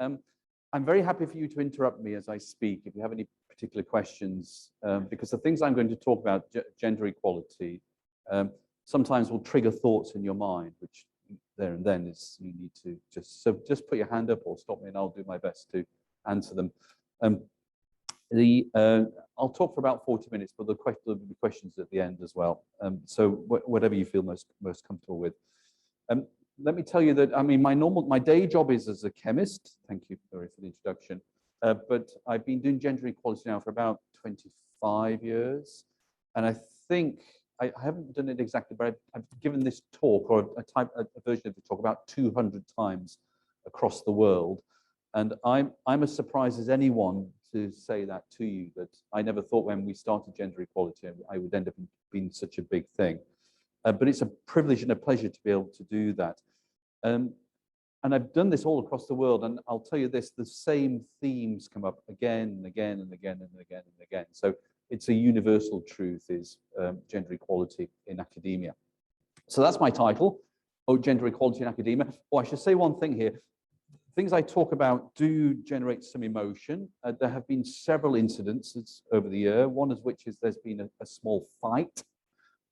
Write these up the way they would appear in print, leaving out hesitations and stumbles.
I'm very happy for you to interrupt me as I speak if you have any particular questions, because the things I'm going to talk about, gender equality, sometimes will trigger thoughts in your mind, which there and then is you need to just put your hand up or stop me, and I'll do my best to answer them. I'll talk for about 40 minutes, but there'll be questions at the end as well. So whatever you feel most comfortable with. Let me tell you that, I mean, my day job is as a chemist. Thank you, Barry, for the introduction. But I've been doing gender equality now for about 25 years. And I think, I haven't done it exactly, but I've given this talk, or a version of the talk, about 200 times across the world. And I'm as surprised as anyone to say that to you, that I never thought when we started gender equality, I would end up being such a big thing. But it's a privilege and a pleasure to be able to do that. And I've done this all across the world, and I'll tell you this, the same themes come up again and again and again and again and again. So it's a universal truth, is gender equality in academia. So that's my title, Gender Equality in Academia. Oh, I should say one thing here. Things I talk about do generate some emotion. There have been several incidences over the year, one of which is there's been a small fight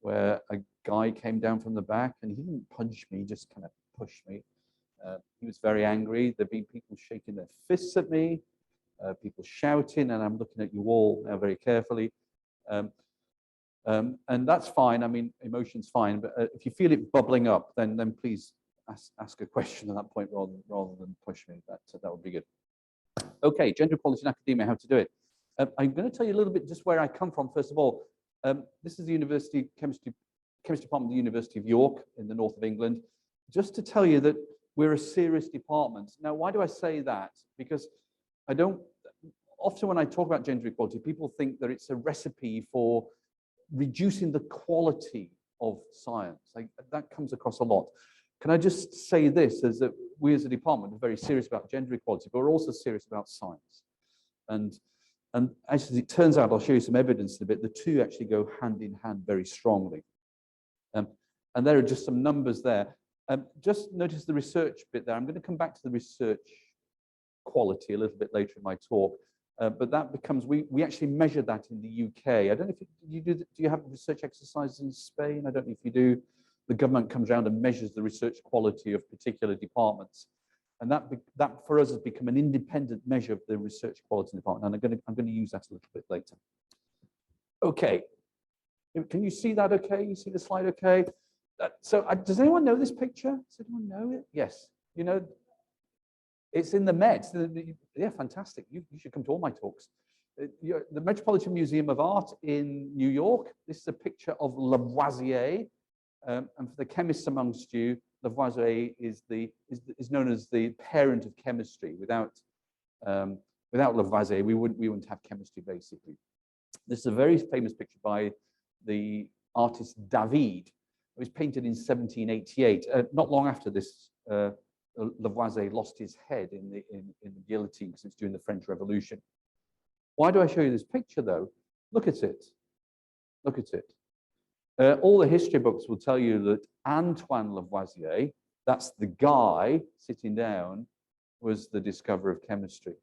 where a guy came down from the back, and he didn't punch me, he just kind of pushed me. He was very angry. There have been people shaking their fists at me, people shouting, and I'm looking at you all now very carefully. And that's fine. I mean, emotion's fine, but if you feel it bubbling up, then please ask a question at that point rather than push me. That would be good. Okay, gender equality in academia, how to do it. I'm going to tell you a little bit just where I come from. First of all, this is the chemistry department of the University of York in the north of England. Just to tell you that we're a serious department. Now, why do I say that? Because often when I talk about gender equality, people think that it's a recipe for reducing the quality of science. That comes across a lot. Can I just say this, is that we as a department are very serious about gender equality, but we're also serious about science. And as it turns out, I'll show you some evidence in a bit, the two actually go hand in hand very strongly. And there are just some numbers there. Just notice the research bit there. I'm going to come back to the research quality a little bit later in my talk. But that becomes, we actually measure that in the UK. I don't know if you do you have research exercises in Spain? I don't know if you do. The government comes around and measures the research quality of particular departments. And that for us has become an independent measure of the research quality department. And I'm going to use that a little bit later. Okay. Can you see that okay? You see the slide okay? So does anyone know this picture? Does anyone know it? Yes. You know, it's in the Met. Yeah, fantastic. You should come to all my talks. The Metropolitan Museum of Art in New York. This is a picture of Lavoisier. And for the chemists amongst you, Lavoisier is known as the parent of chemistry. Without Lavoisier, we wouldn't have chemistry, basically. This is a very famous picture by the artist David. It was painted in 1788, not long after this. Lavoisier lost his head in the guillotine because it's during the French Revolution. Why do I show you this picture, though? Look at it. Look at it. All the history books will tell you that Antoine Lavoisier, that's the guy sitting down, was the discoverer of chemistry.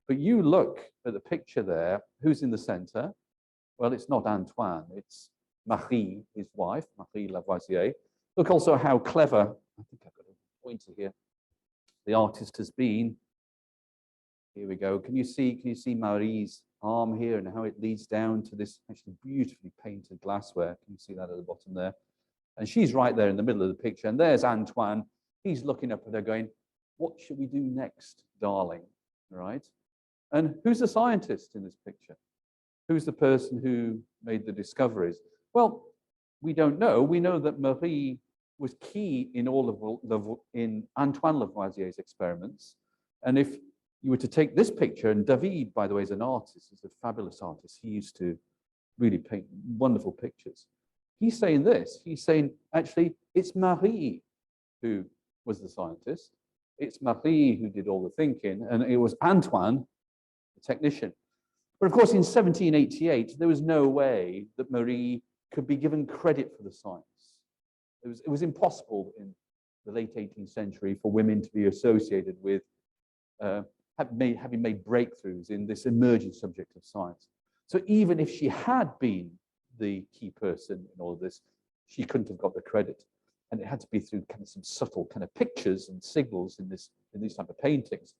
But you look at the picture there, who's in the center? Well, it's not Antoine, it's Marie, his wife, Marie Lavoisier. Look also how clever, I think I've got a pointer here, the artist has been. Here we go. Can you see Marie's arm here and how it leads down to this actually beautifully painted glassware? Can you see that at the bottom there? And she's right there in the middle of the picture. And there's Antoine. He's looking up at her going, what should we do next, darling? Right? And who's the scientist in this picture? Who's the person who made the discoveries? Well, we don't know. We know that Marie was key in in Antoine Lavoisier's experiments. And if you were to take this picture, and David, by the way, is an artist, he's a fabulous artist. He used to really paint wonderful pictures. He's saying this, he's saying, actually, it's Marie who was the scientist. It's Marie who did all the thinking, and it was Antoine, the technician. But of course, in 1788, there was no way that Marie could be given credit for the science. It was impossible in the late 18th century for women to be associated with having made breakthroughs in this emerging subject of science. So even if she had been the key person in all of this, she couldn't have got the credit. And it had to be through kind of some subtle kind of pictures and signals in these type of paintings,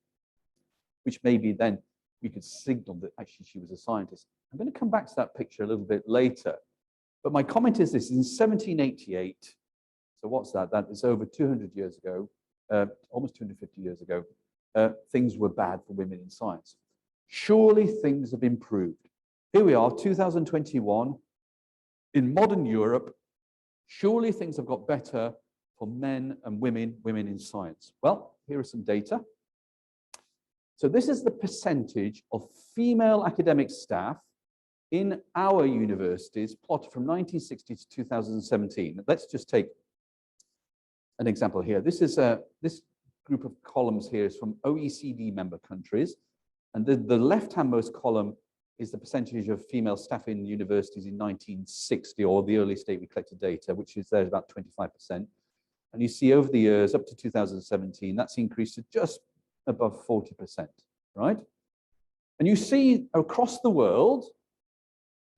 which maybe then we could signal that actually she was a scientist. I'm going to come back to that picture a little bit later. But my comment is this: in 1788, so what's that? That is over 200 years ago, almost 250 years ago, things were bad for women in science. Surely things have improved. Here we are, 2021, in modern Europe. Surely things have got better for men and women in science. Well, here are some data. So this is the percentage of female academic staff in our universities plotted from 1960 to 2017. Let's just take an example here. This is this group of columns here is from OECD member countries, and the left-handmost column is the percentage of female staff in universities in 1960, or the earliest date we collected data, which is there's about 25%. And you see over the years up to 2017, that's increased to just above 40%, right? And you see across the world,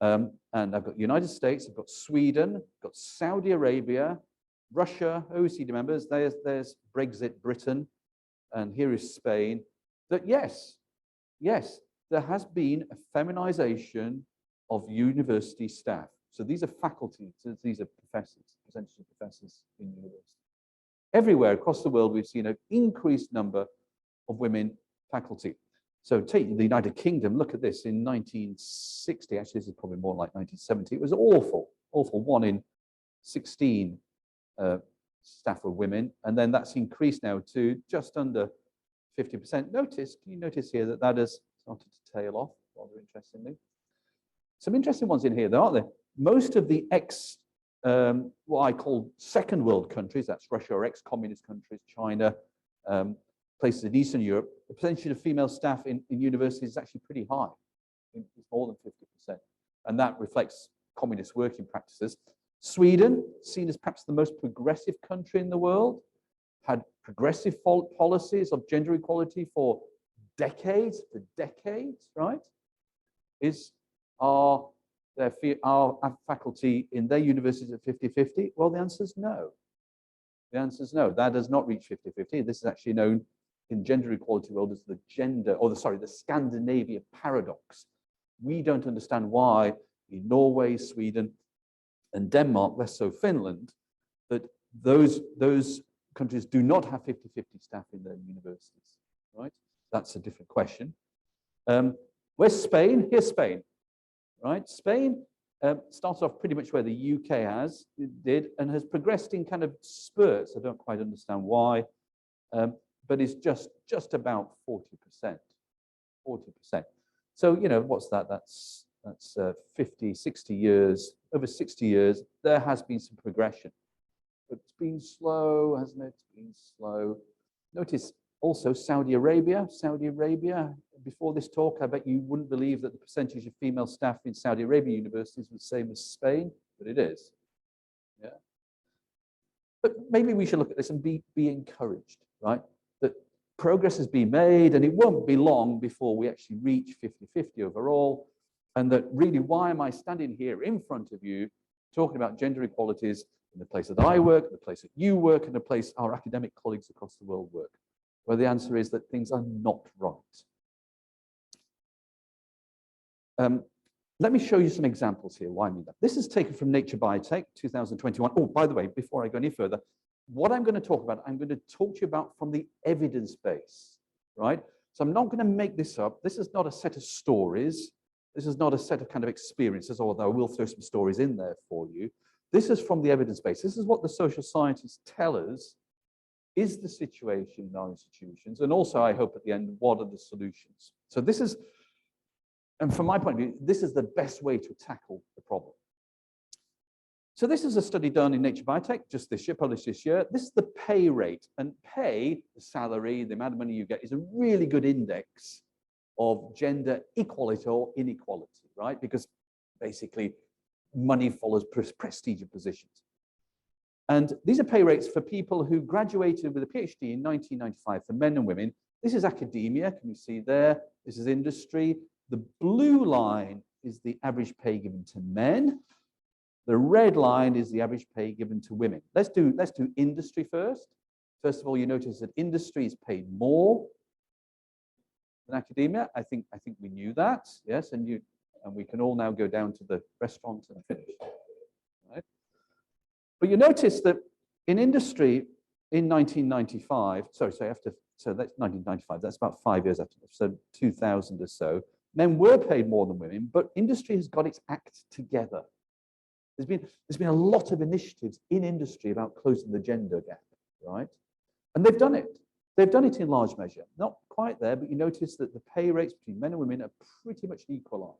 and I've got the United States, I've got Sweden, I've got Saudi Arabia, Russia, OECD members, there's Brexit, Britain, and here is Spain, that yes, there has been a feminization of university staff. So these are faculty, so these are professors, essentially professors in university. Everywhere across the world, we've seen an increased number of women faculty. So take the United Kingdom, look at this, in 1960, actually this is probably more like 1970, it was awful, 1 in 16 staff were women, and then that's increased now to just under 50%. Can you notice here that that has started to tail off, rather interestingly. Some interesting ones in here, though, aren't there? Most of the what I call second world countries, that's Russia or ex-communist countries, China, places in Eastern Europe, the percentage of female staff in universities is actually pretty high. It's more than 50%. And that reflects communist working practices. Sweden, seen as perhaps the most progressive country in the world, had progressive policies of gender equality for decades, right? Are faculty in their universities at 50-50? Well, the answer is no. The answer is no. That does not reach 50-50. This is actually known in gender equality world as the Scandinavia paradox. We don't understand why in Norway, Sweden, and Denmark, less so Finland, that those countries do not have 50-50 staff in their universities, right? That's a different question. Where's Spain? Here's Spain, right? Spain started off pretty much where the UK did and has progressed in kind of spurts. I don't quite understand why, but it's just about 40%. So, you know, what's that? That's 50, 60 years, over 60 years, there has been some progression. But it's been slow, hasn't it? It's been slow. Notice also Saudi Arabia, before this talk, I bet you wouldn't believe that the percentage of female staff in Saudi Arabia universities was the same as Spain, but it is. Yeah. But maybe we should look at this and be encouraged, right? That progress has been made and it won't be long before we actually reach 50-50 overall. And that really, why am I standing here in front of you talking about gender equalities in the place that I work, the place that you work, and the place our academic colleagues across the world work? Well, the answer is that things are not right. Let me show you some examples here why I mean that. This is taken from Nature Biotech, 2021. Oh, by the way, before I go any further, what I'm going to talk about, I'm going to talk to you about from the evidence base, right? So I'm not going to make this up. This is not a set of stories. This is not a set of kind of experiences, although I will throw some stories in there for you. This is from the evidence base. This is what the social scientists tell us is the situation in our institutions. And also, I hope at the end, what are the solutions? So this is, and from my point of view, this is the best way to tackle the problem. So this is a study done in Nature Biotech, just this year, published this year. This is the pay rate. And pay, the salary, the amount of money you get, is a really good index of gender equality or inequality, right? Because basically, money follows prestige of positions. And these are pay rates for people who graduated with a PhD in 1995 for men and women This is academia, can you see there? This is industry. The blue line is the average pay given to men. The red line is the average pay given to women. Let's do industry first. First of all, you notice that industry is paid more than academia. I think we knew that, yes, and we can all now go down to the restaurant and finish. Right? But you notice that in industry in 1995, so that's 1995, that's about 5 years after, so 2000 or so, men were paid more than women, but industry has got its act together. There's been a lot of initiatives in industry about closing the gender gap, right? And they've done it. They've done it in large measure. Not quite there, but you notice that the pay rates between men and women are pretty much equalized.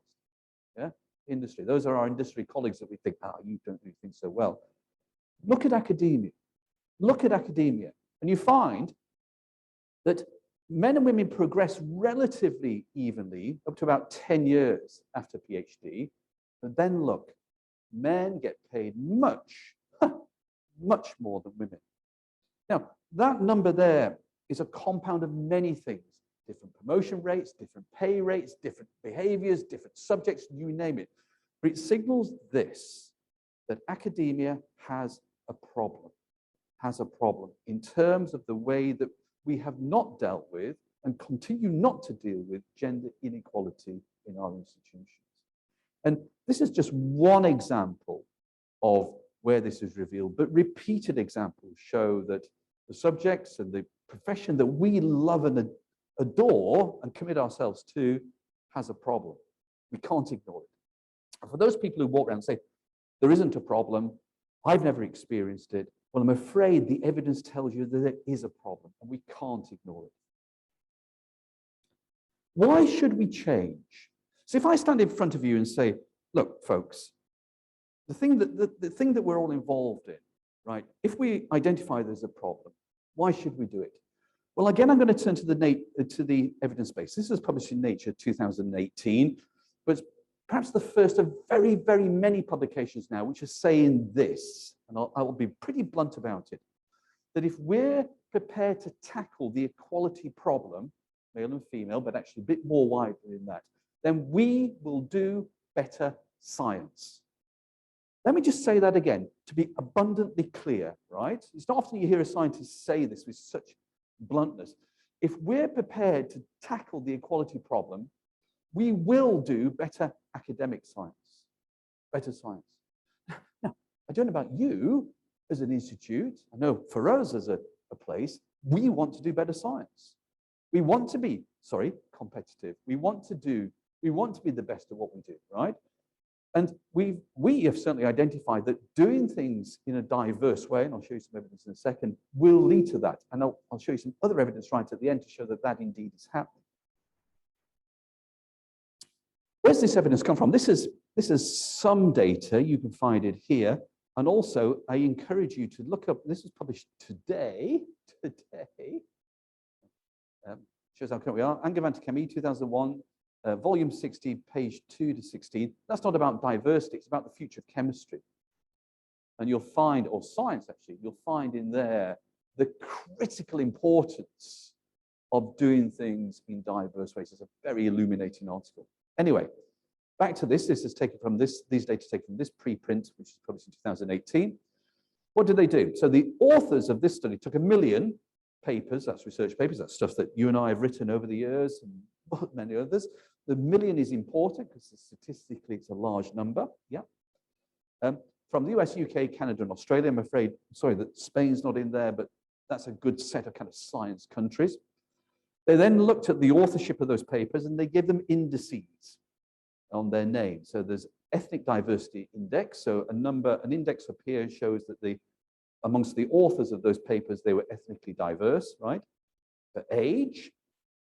Yeah, industry. Those are our industry colleagues that we think, you don't do things so well. Look at academia. Look at academia. And you find that men and women progress relatively evenly up to about 10 years after PhD. But then look, men get paid much more than women. Now, that number there is a compound of many things. Different promotion rates, different pay rates, different behaviors, different subjects, you name it. But it signals this, that academia has a problem in terms of the way that we have not dealt with and continue not to deal with gender inequality in our institutions. And this is just one example of where this is revealed, but repeated examples show that the subjects and the profession that we love and adore and commit ourselves to has a problem. We can't ignore it. And for those people who walk around and say, there isn't a problem, I've never experienced it, well, I'm afraid the evidence tells you that there is a problem and we can't ignore it. Why should we change? So if I stand in front of you and say, look, folks, the thing that we're all involved in, right? If we identify there's a problem, why should we do it? Well, again, I'm going to turn to the evidence base. This was published in Nature 2018, but perhaps the first of very, very many publications now which are saying this, and I will be pretty blunt about it, that if we're prepared to tackle the equality problem, male and female, but actually a bit more widely than that, then we will do better science. Let me just say that again, to be abundantly clear, right? It's not often you hear a scientist say this with such bluntness. If we're prepared to tackle the equality problem, we will do better academic science, better science. Now, I don't know about you as an institute. I know for us as a place, we want to do better science. We want to be, competitive. We want to be the best at what we do, right? And we have certainly identified that doing things in a diverse way, and I'll show you some evidence in a second, will lead to that. And I'll show you some other evidence right at the end to show that that indeed is happening. Where's this evidence come from? This is some data. You can find it here. And also, I encourage you to look up, this was published today, shows how current we are, Angevante Chemie, 2001, volume 60, page 2 to 16. That's not about diversity, it's about the future of chemistry. And you'll find, or science actually, you'll find in there the critical importance of doing things in diverse ways. It's a very illuminating article. Anyway, back to this. This is taken from these data taken from this preprint, which is published in 2018. What did they do? So the authors of this study took 1 million papers, that's research papers, that's stuff that you and I have written over the years, and many others. The 1 million is important because statistically it's a large number. Yeah. From the US, UK, Canada, and Australia. I'm afraid, sorry that Spain's not in there, but that's a good set of kind of science countries. They then looked at the authorship of those papers and they gave them indices on their name. So there's ethnic diversity index. So an index up here shows that amongst the authors of those papers, they were ethnically diverse, right? For age,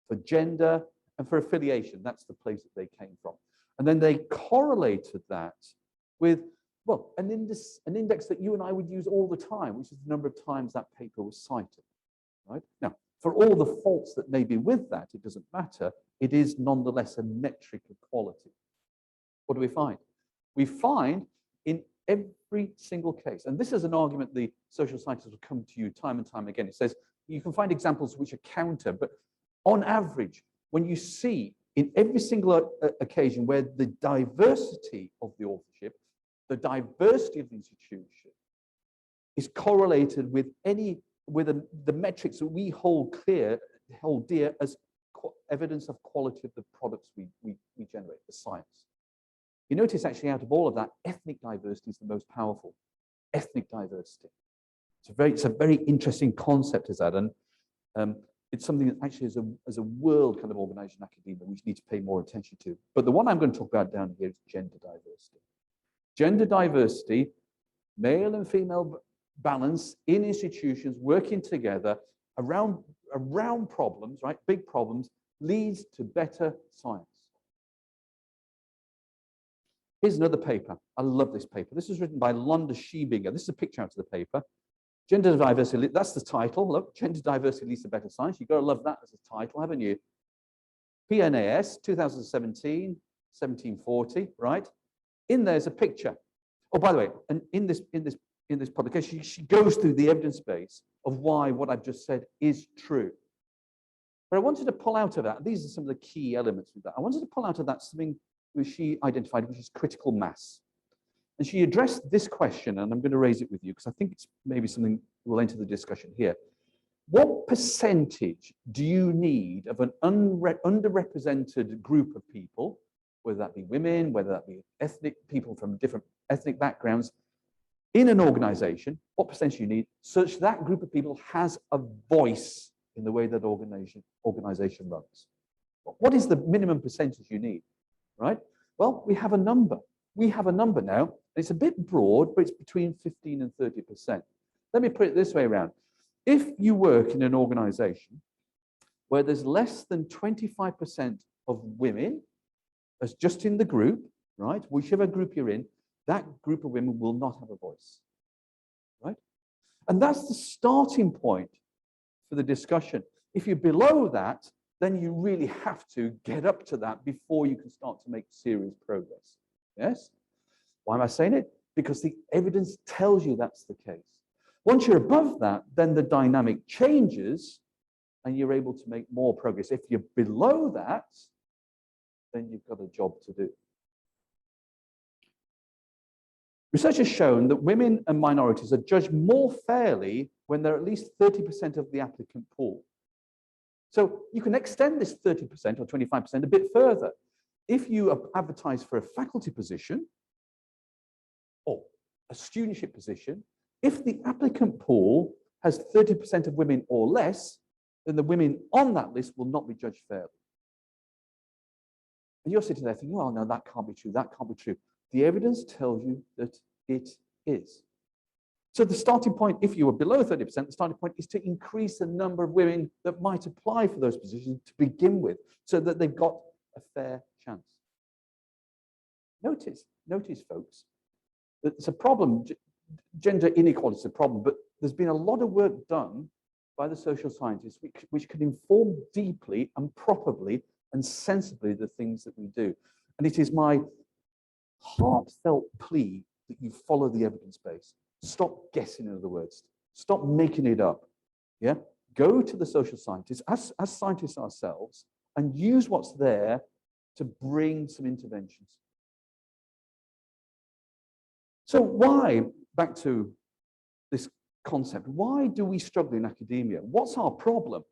for gender, and for affiliation. That's the place that they came from. And then they correlated that with, well, an index that you and I would use all the time, which is the number of times that paper was cited, right? Now, for all the faults that may be with that, it doesn't matter. It is nonetheless a metric of quality. What do we find? We find in every single case, and this is an argument the social scientists will come to you time and time again. It says you can find examples which are counter, but On average, when you see in every single occasion where the diversity of the authorship, the diversity of the institution is correlated with the metrics that we hold dear as evidence of quality of the products we generate, the science. You notice actually out of all of that, ethnic diversity is the most powerful. Ethnic diversity. It's a very interesting concept, is that, and it's something that actually as a world kind of organization academia, we need to pay more attention to. But the one I'm going to talk about down here is gender diversity. Gender diversity, male and female balance in institutions working together around problems, right? Big problems, leads to better science. Here's another paper. I love this paper. This is written by Londa Schiebinger. This is a picture out of the paper. Gender diversity, that's the title. Look, gender diversity leads to better science. You've got to love that as a title, haven't you? PNAS, 2017, 1740, right? In there's a picture. Oh, by the way, and in this publication, she goes through the evidence base of why what I've just said is true. But I wanted to pull out of that, these are some of the key elements of that. I wanted to pull out of that something which she identified, which is critical mass. And she addressed this question, and I'm going to raise it with you because I think it's maybe something we'll enter the discussion here. What percentage do you need of an underrepresented group of people, whether that be women, whether that be ethnic people from different ethnic backgrounds, in an organization, what percentage you need, such that group of people has a voice in the way that organization runs? What is the minimum percentage you need, right? Well, we have a number. We have a number now. It's a bit broad, but it's between 15 and 30%. Let me put it this way around. If you work in an organization where there's less than 25% of women, as just in the group, right? Whichever group you're in, that group of women will not have a voice, right? And that's the starting point for the discussion. If you're below that, then you really have to get up to that before you can start to make serious progress. Yes? Why am I saying it? Because the evidence tells you that's the case. Once you're above that, then the dynamic changes and you're able to make more progress. If you're below that, then you've got a job to do. Research has shown that women and minorities are judged more fairly when they're at least 30% of the applicant pool. So you can extend this 30% or 25% a bit further. If you advertise for a faculty position or a studentship position, if the applicant pool has 30% of women or less, then the women on that list will not be judged fairly. And you're sitting there thinking, oh, no, that can't be true. That can't be true. The evidence tells you that it is. So the starting point, if you were below 30%, the starting point is to increase the number of women that might apply for those positions to begin with, so that they've got a fair chance. Notice, folks, that it's a problem. Gender inequality is a problem, but there's been a lot of work done by the social scientists which can inform deeply and properly and sensibly the things that we do. And it is my heartfelt plea that you follow the evidence base. Stop guessing, in other words. Stop making it up. Yeah? Go to the social scientists, as scientists ourselves, and use what's there to bring some interventions. So why, back to this concept, why do we struggle in academia? What's our problem,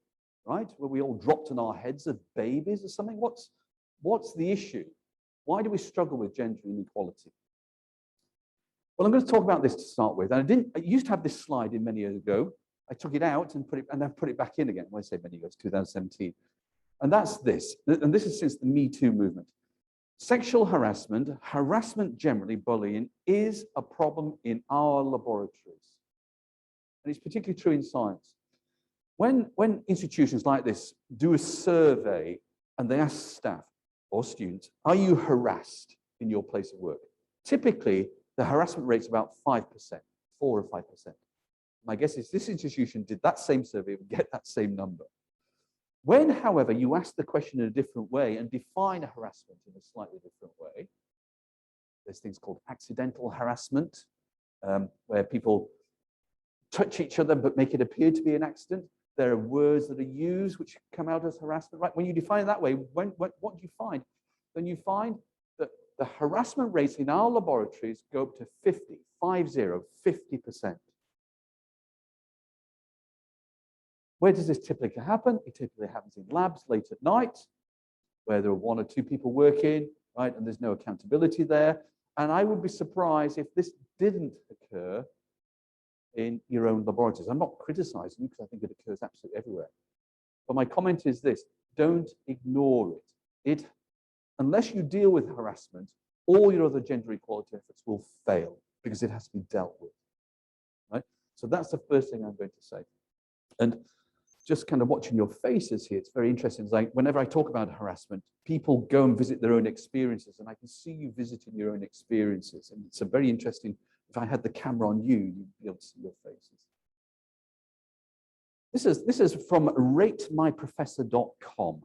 right? Were we all dropped on our heads as babies or something? What's the issue? Why do we struggle with gender inequality? Well, I'm going to talk about this to start with. And I used to have this slide in many years ago. I took it out and I've put it back in again. When I say many years, 2017. And that's this. And this is since the Me Too movement. Sexual harassment, harassment generally, bullying, is a problem in our laboratories. And it's particularly true in science. When institutions like this do a survey and they ask staff or students, are you harassed in your place of work? Typically, the harassment rate is about 5%, 4 or 5%. My guess is this institution did that same survey and get that same number. When, however, you ask the question in a different way and define a harassment in a slightly different way, there's things called accidental harassment, where people touch each other but make it appear to be an accident. There are words that are used which come out as harassment, right? When you define it that way, what do you find? Then you find that the harassment rates in our laboratories go up to 50%. Where does this typically happen? It typically happens in labs late at night, where there are 1 or 2 people working, right? And there's no accountability there. And I would be surprised if this didn't occur in your own laboratories. I'm not criticizing you because I think it occurs absolutely everywhere. But my comment is this: don't ignore it. Unless you deal with harassment, all your other gender equality efforts will fail because it has to be dealt with, right? So that's the first thing I'm going to say. And just kind of watching your faces here, it's very interesting. It's like whenever I talk about harassment, people go and visit their own experiences, and I can see you visiting your own experiences. And it's a very interesting, if I had the camera on you, you'd be able to see your faces. This is from RateMyProfessor.com.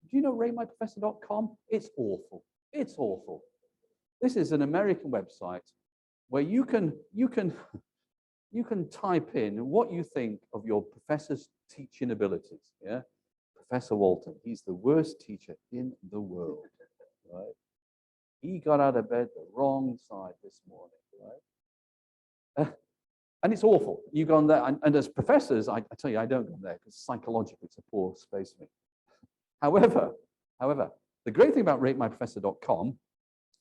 Do you know RateMyProfessor.com? It's awful. It's awful. This is an American website where you can type in what you think of your professor's teaching abilities. Yeah, Professor Walton, he's the worst teacher in the world. Right? He got out of bed the wrong side this morning. Right? And it's awful. You go on there, and as professors, I tell you, I don't go there because psychologically it's a poor space for me. However, the great thing about RateMyProfessor.com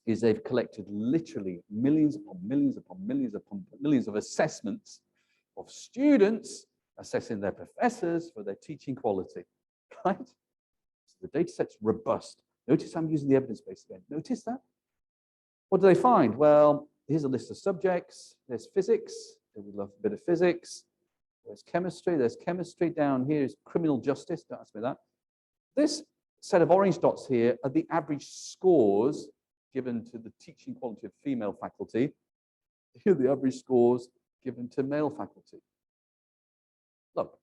is they've collected literally millions upon millions upon millions upon millions of assessments of students assessing their professors for their teaching quality, right? So the data set's robust. Notice I'm using the evidence base again. Notice that? What do they find? Well, here's a list of subjects. There's physics. We love a bit of physics. There's chemistry. There's chemistry. Down here is criminal justice. Don't ask me that. This set of orange dots here are the average scores given to the teaching quality of female faculty. Here are the average scores given to male faculty. Look,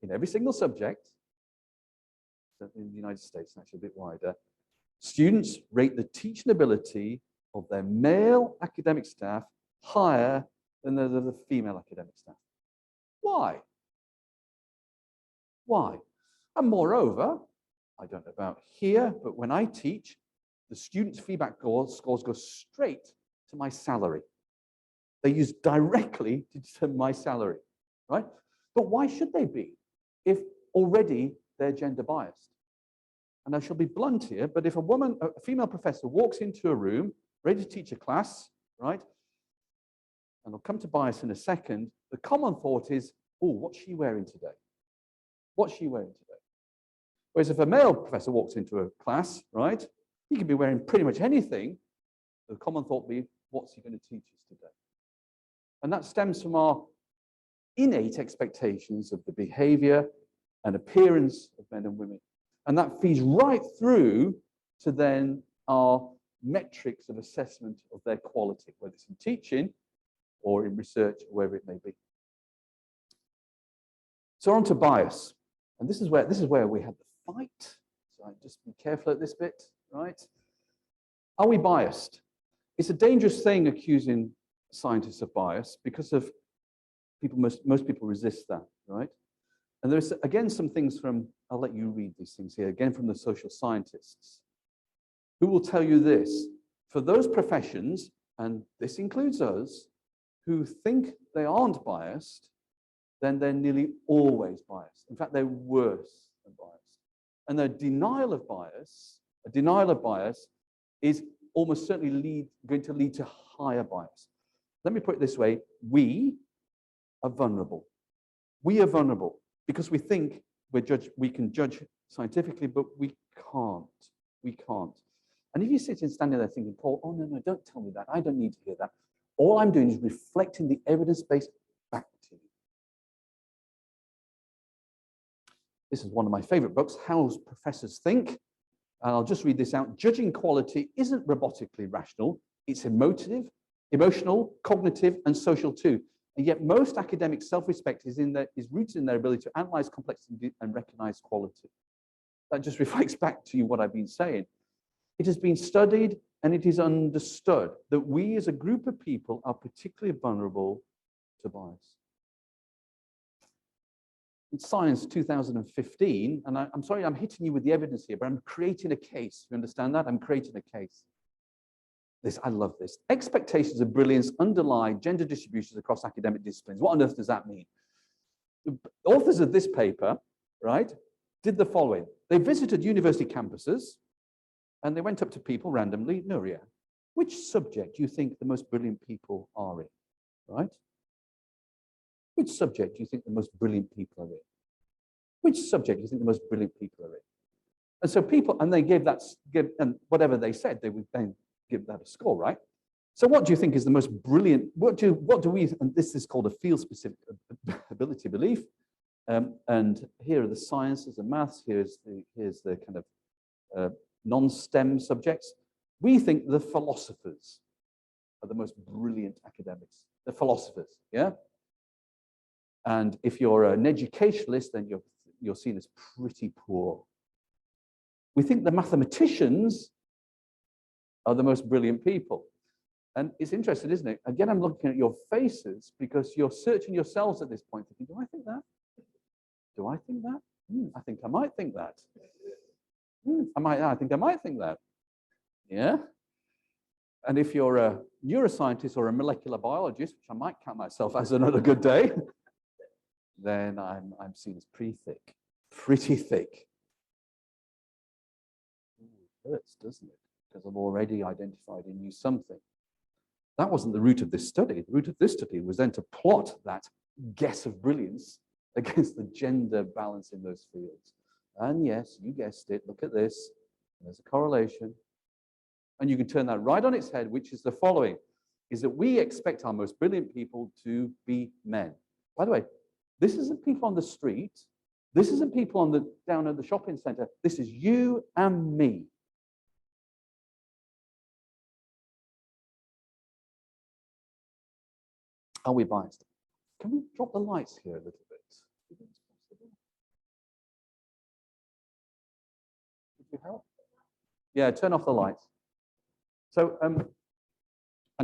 in every single subject, in the United States, actually a bit wider, students rate the teaching ability of their male academic staff higher than the female academic staff. Why? Why? And moreover, I don't know about here, but when I teach, the students' feedback scores go straight to my salary. They use directly to determine my salary, right? But why should they be if already they're gender biased? And I shall be blunt here, but if a female professor walks into a room ready to teach a class, right? And I'll come to bias in a second, the common thought is, oh, what's she wearing today? What's she wearing today? Whereas if a male professor walks into a class, right, he can be wearing pretty much anything. The common thought would be, what's he going to teach us today? And that stems from our innate expectations of the behavior and appearance of men and women. And that feeds right through to then our metrics of assessment of their quality, whether it's in teaching or in research, or wherever it may be. So on to bias. And this is where we have the fight. So just be careful at this bit, right? Are we biased? It's a dangerous thing accusing scientists of bias because of people, most people resist that, right? And there's, again, some things from, I'll let you read these things here, again from the social scientists, who will tell you this: for those professions, and this includes us, who think they aren't biased, then they're nearly always biased. In fact, they're worse than biased. And a denial of bias is almost certainly going to lead to higher bias. Let me put it this way: we are vulnerable. We are vulnerable because we think we can judge scientifically, but we can't. We can't. And if you sit and standing there thinking, Paul, oh no, don't tell me that. I don't need to hear that. All I'm doing is reflecting the evidence base back to you. This is one of my favorite books, How Professors Think. And I'll just read this out. Judging quality isn't robotically rational. It's emotional, cognitive, and social too. And yet most academic self-respect is rooted in their ability to analyze complexity and recognize quality. That just reflects back to you what I've been saying. It has been studied and it is understood that we as a group of people are particularly vulnerable to bias. It's Science 2015, and I'm sorry, I'm hitting you with the evidence here, but I'm creating a case. You understand that? I'm creating a case. I love this. Expectations of brilliance underlie gender distributions across academic disciplines. What on earth does that mean? The authors of this paper, right, did the following. They visited university campuses, and they went up to people randomly. Nuria, which subject do you think the most brilliant people are in, right? Which subject do you think the most brilliant people are in? Which subject do you think the most brilliant people are in? And so people, and they and whatever they said, they would then give that a score, right? So what do you think is the most brilliant, what do we, and this is called a field-specific ability belief, and here are the sciences and maths, here's the kind of non-STEM subjects. We think the philosophers are the most brilliant academics, the philosophers, yeah? And if you're an educationalist, then you're seen as pretty poor. We think the mathematicians are the most brilliant people. And it's interesting, isn't it? Again, I'm looking at your faces because you're searching yourselves at this point, thinking, do I think that? Do I think that? I think I might think that. I think I might think that. Yeah? And if you're a neuroscientist or a molecular biologist, which I might count myself as another good day, then I'm seen as pretty thick. It hurts, doesn't it? Because I've already identified in you something. That wasn't the root of this study. The root of this study was then to plot that guess of brilliance against the gender balance in those fields. And yes, you guessed it. Look at this. There's a correlation. And you can turn that right on its head, which is the following, is that we expect our most brilliant people to be men. By the way, this isn't people on the street. This isn't people down at the shopping center. This is you and me. Are we biased? Can we drop the lights here a little bit? Would you help? Yeah, turn off the lights. So I'm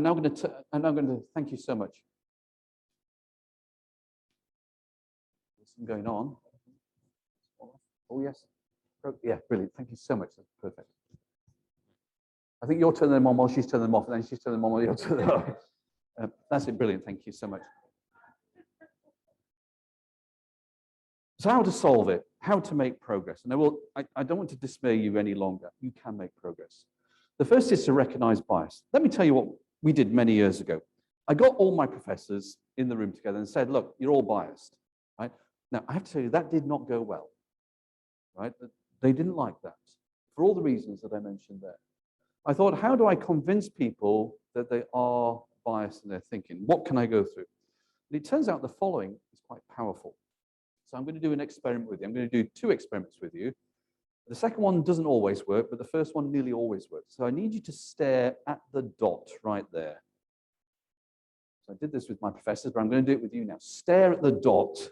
now going to thank you so much. There's some going on. Oh yes. Yeah, brilliant. Thank you so much. That's perfect. I think you're turning them on while she's turning them off, and then she's turning them on while you're turning them off. That's it, brilliant. Thank you so much. So how to solve it, how to make progress. And I don't want to dismay you any longer. You can make progress. The first is to recognize bias. Let me tell you what we did many years ago. I got all my professors in the room together and said, look, you're all biased, right? Now, I have to tell you, that did not go well, right? They didn't like that for all the reasons that I mentioned there. I thought, how do I convince people that they are biased in their thinking? What can I go through? And it turns out the following is quite powerful. So I'm going to do an experiment with you. I'm going to do 2 experiments with you. The second one doesn't always work, but the first one nearly always works. So I need you to stare at the dot right there. So I did this with my professors, but I'm going to do it with you now. Stare at the dot,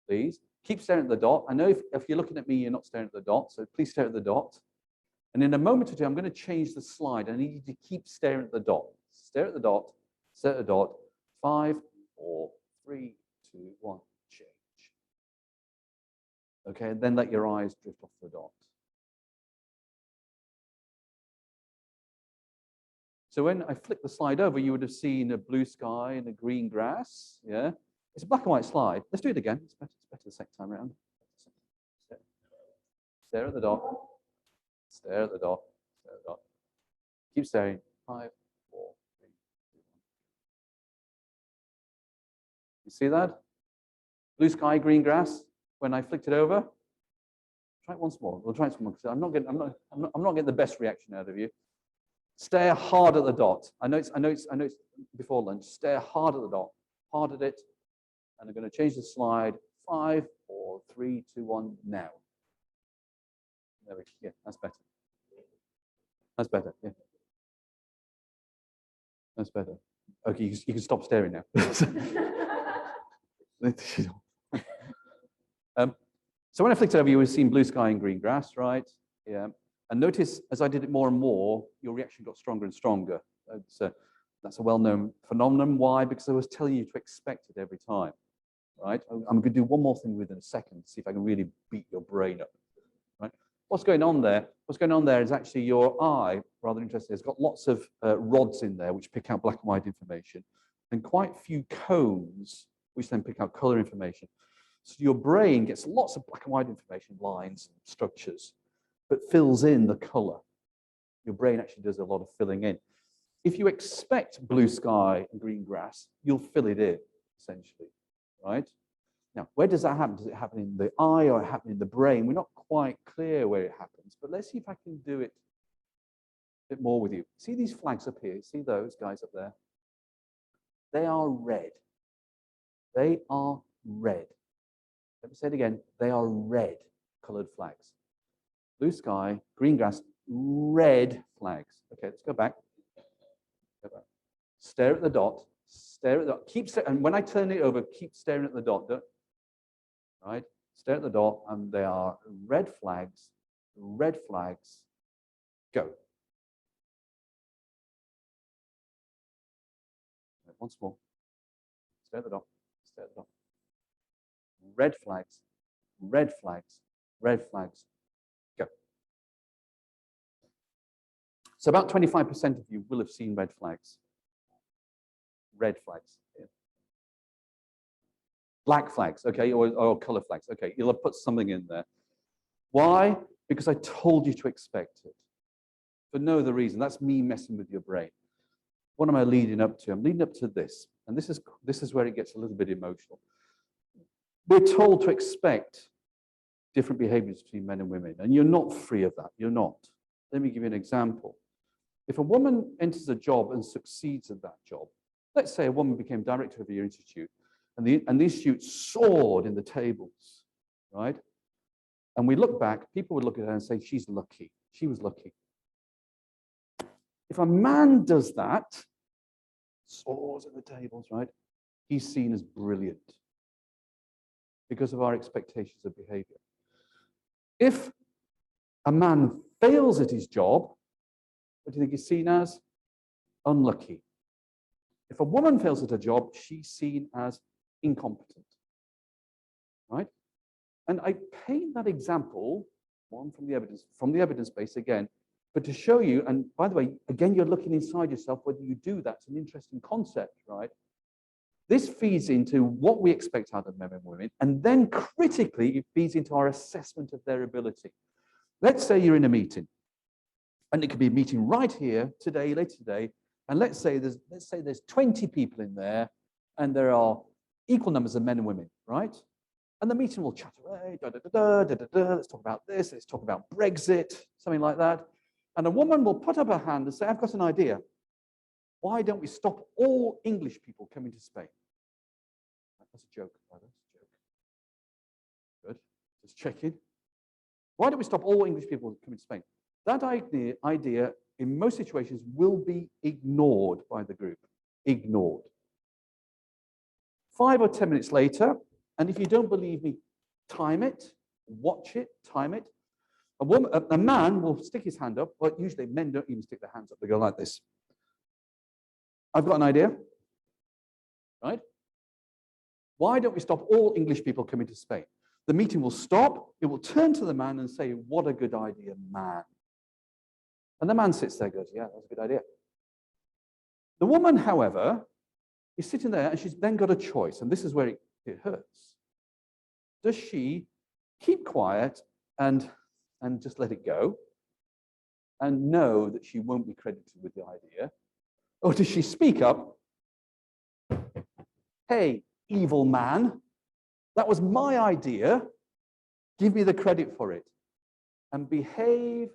please. Keep staring at the dot. I know if you're looking at me, you're not staring at the dot, so please stare at the dot. And in a moment or two, I'm going to change the slide. I need you to keep staring at the dot. Stare at the dot, stare at the dot. 5, 4, 3, 2, 1, change. Okay, and then let your eyes drift off the dot. So when I flick the slide over, you would have seen a blue sky and a green grass. Yeah, it's a black and white slide. Let's do it again. It's better the second time around. Stare at the dot. Stare at the dot. Stare at the dot. Keep staring. 5, 4, 3, 2, 1. You see that? Blue sky, green grass. When I flicked it over, try it once more. We'll try it once more because I'm not getting the best reaction out of you. Stare hard at the dot. I know it's before lunch. Stare hard at the dot. Hard at it. And I'm going to change the slide. 5, 4, 3, 2, 1. Now. There we go. Yeah, that's better. That's better. Yeah. That's better. Okay, you can stop staring now. So when I flicked it over, you would have seen blue sky and green grass, right? Yeah. And notice, as I did it more and more, your reaction got stronger and stronger. That's a well-known phenomenon. Why? Because I was telling you to expect it every time, right? I'm going to do one more thing within a second, see if I can really beat your brain up, right? What's going on there? What's going on there is actually your eye, rather interesting, it's got lots of rods in there which pick out black and white information, and quite few cones which then pick out color information. So your brain gets lots of black and white information, lines and structures, but fills in the color. Your brain actually does a lot of filling in. If you expect blue sky and green grass, you'll fill it in, essentially, right? Now, where does that happen? Does it happen in the eye or happen in the brain? We're not quite clear where it happens, but let's see if I can do it a bit more with you. See these flags up here? See those guys up there? They are red. They are red. Let me say it again. They are red colored flags. Blue sky, green grass, red flags. Okay, let's go back. Stare at the dot. Stare at the dot. And when I turn it over, keep staring at the dot. Right? Stare at the dot, and they are red flags. Red flags. Go. Once more. Stare at the dot. Stare at the dot. Red flags. Red flags. Red flags. Go. So about 25% of you will have seen red flags. Red flags. Yeah. Black flags, okay, or color flags. Okay, you'll have put something in there. Why? Because I told you to expect it. For no other reason. That's me messing with your brain. What am I leading up to? I'm leading up to this. And this is where it gets a little bit emotional. We're told to expect different behaviors between men and women. And you're not free of that. You're not. Let me give you an example. If a woman enters a job and succeeds at that job, let's say a woman became director of your institute, and the institute soared in the tables, right? And we look back, people would look at her and say, she's lucky. She was lucky. If a man does that, soars in the tables, right? He's seen as brilliant because of our expectations of behavior. If a man fails at his job, what do you think he's seen as? Unlucky. If a woman fails at a job, she's seen as incompetent, right? And I paint that example, one from the evidence base again, but to show you, and by the way, again, you're looking inside yourself, whether you do that's an interesting concept, right? This feeds into what we expect out of men and women, and then critically, it feeds into our assessment of their ability. Let's say you're in a meeting, and it could be a meeting right here today, later today, and let's say there's 20 people in there, and there are equal numbers of men and women, right? And the meeting will chat away, let's talk about this, let's talk about Brexit, something like that. And a woman will put up her hand and say, I've got an idea. Why don't we stop all English people coming to Spain? That's a joke, that's a joke. Good, just checking. Why don't we stop all English people coming to Spain? That idea, in most situations, will be ignored by the group. Ignored. 5 or 10 minutes later, and if you don't believe me, time it, watch it, time it. A man will stick his hand up, but usually men don't even stick their hands up. They go like this. I've got an idea, right? Why don't we stop all English people coming to Spain? The meeting will stop. It will turn to the man and say, what a good idea, man. And the man sits there and goes, yeah, that's a good idea. The woman, however, is sitting there and she's then got a choice. And this is where it hurts. Does she keep quiet and just let it go and know that she won't be credited with the idea? Or does she speak up? Hey, evil man, that was my idea. Give me the credit for it. And behave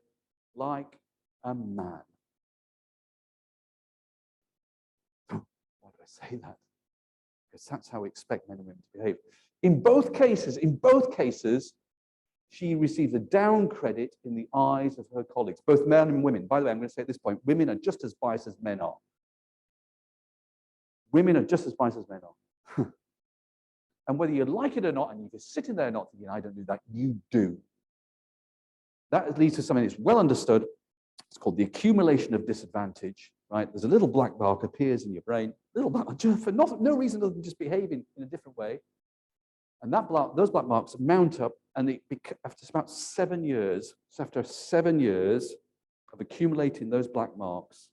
like a man. Why do I say that? Because that's how we expect men and women to behave. In both cases, she receives a down credit in the eyes of her colleagues, both men and women. By the way, I'm going to say at this point, women are just as biased as men are. Women are just as biased as men are. And whether you like it or not, and you're just sitting there not thinking, I don't do that, you do. That leads to something that's well understood. It's called the accumulation of disadvantage, right? There's a little black mark appears in your brain, little black, for no reason other than just behaving in a different way. And those black marks mount up, and after about 7 years, so after 7 years of accumulating those black marks,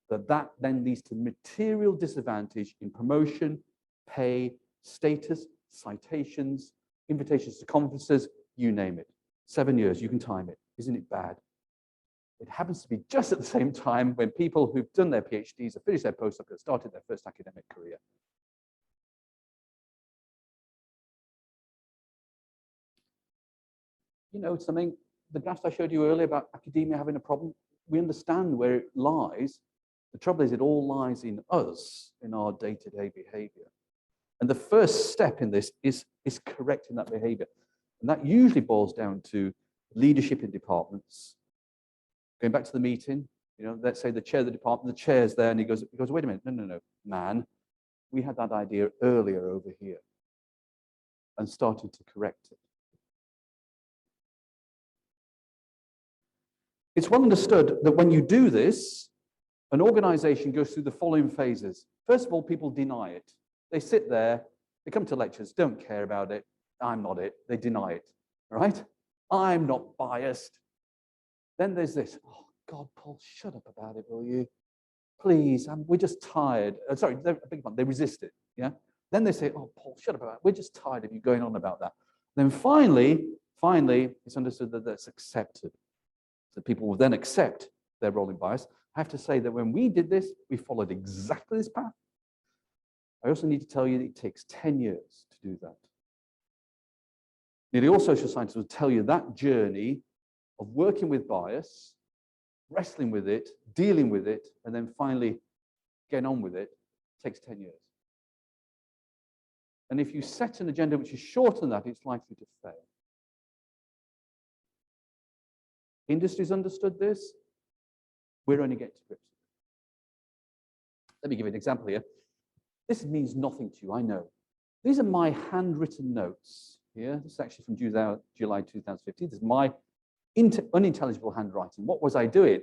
that then leads to material disadvantage in promotion, pay, status, citations, invitations to conferences, you name it. 7 years, you can time it. Isn't it bad? It happens to be just at the same time when people who've done their PhDs, have finished their postdoc, have started their first academic career. You know something, the graphs I showed you earlier about academia having a problem, we understand where it lies. The trouble is it all lies in us, in our day-to-day behavior. And the first step in this is correcting that behavior. And that usually boils down to leadership in departments. Going back to the meeting, you know, let's say the chair of the department, the chair's there, and he goes, wait a minute, no, man, we had that idea earlier over here, and started to correct it. It's well understood that when you do this, an organization goes through the following phases. First of all, people deny it. They sit there, they come to lectures, don't care about it. I'm not it. They deny it, right? I'm not biased. Then there's this, oh God, Paul, shut up about it, will you? Please, we're just tired. Sorry, they resist it, yeah? Then they say, oh, Paul, shut up about it. We're just tired of you going on about that. Then finally, it's understood that that's accepted. So people will then accept their role in bias. I have to say that when we did this, we followed exactly this path. I also need to tell you that it takes 10 years to do that. Nearly all social scientists will tell you that journey of working with bias, wrestling with it, dealing with it, and then finally getting on with it takes 10 years. And if you set an agenda which is shorter than that, it's likely to fail. Industry's understood this. We're only getting to grips with it. Let me give you an example here. This means nothing to you, I know. These are my handwritten notes here. This is actually from July 2015. This is my unintelligible handwriting. What was I doing?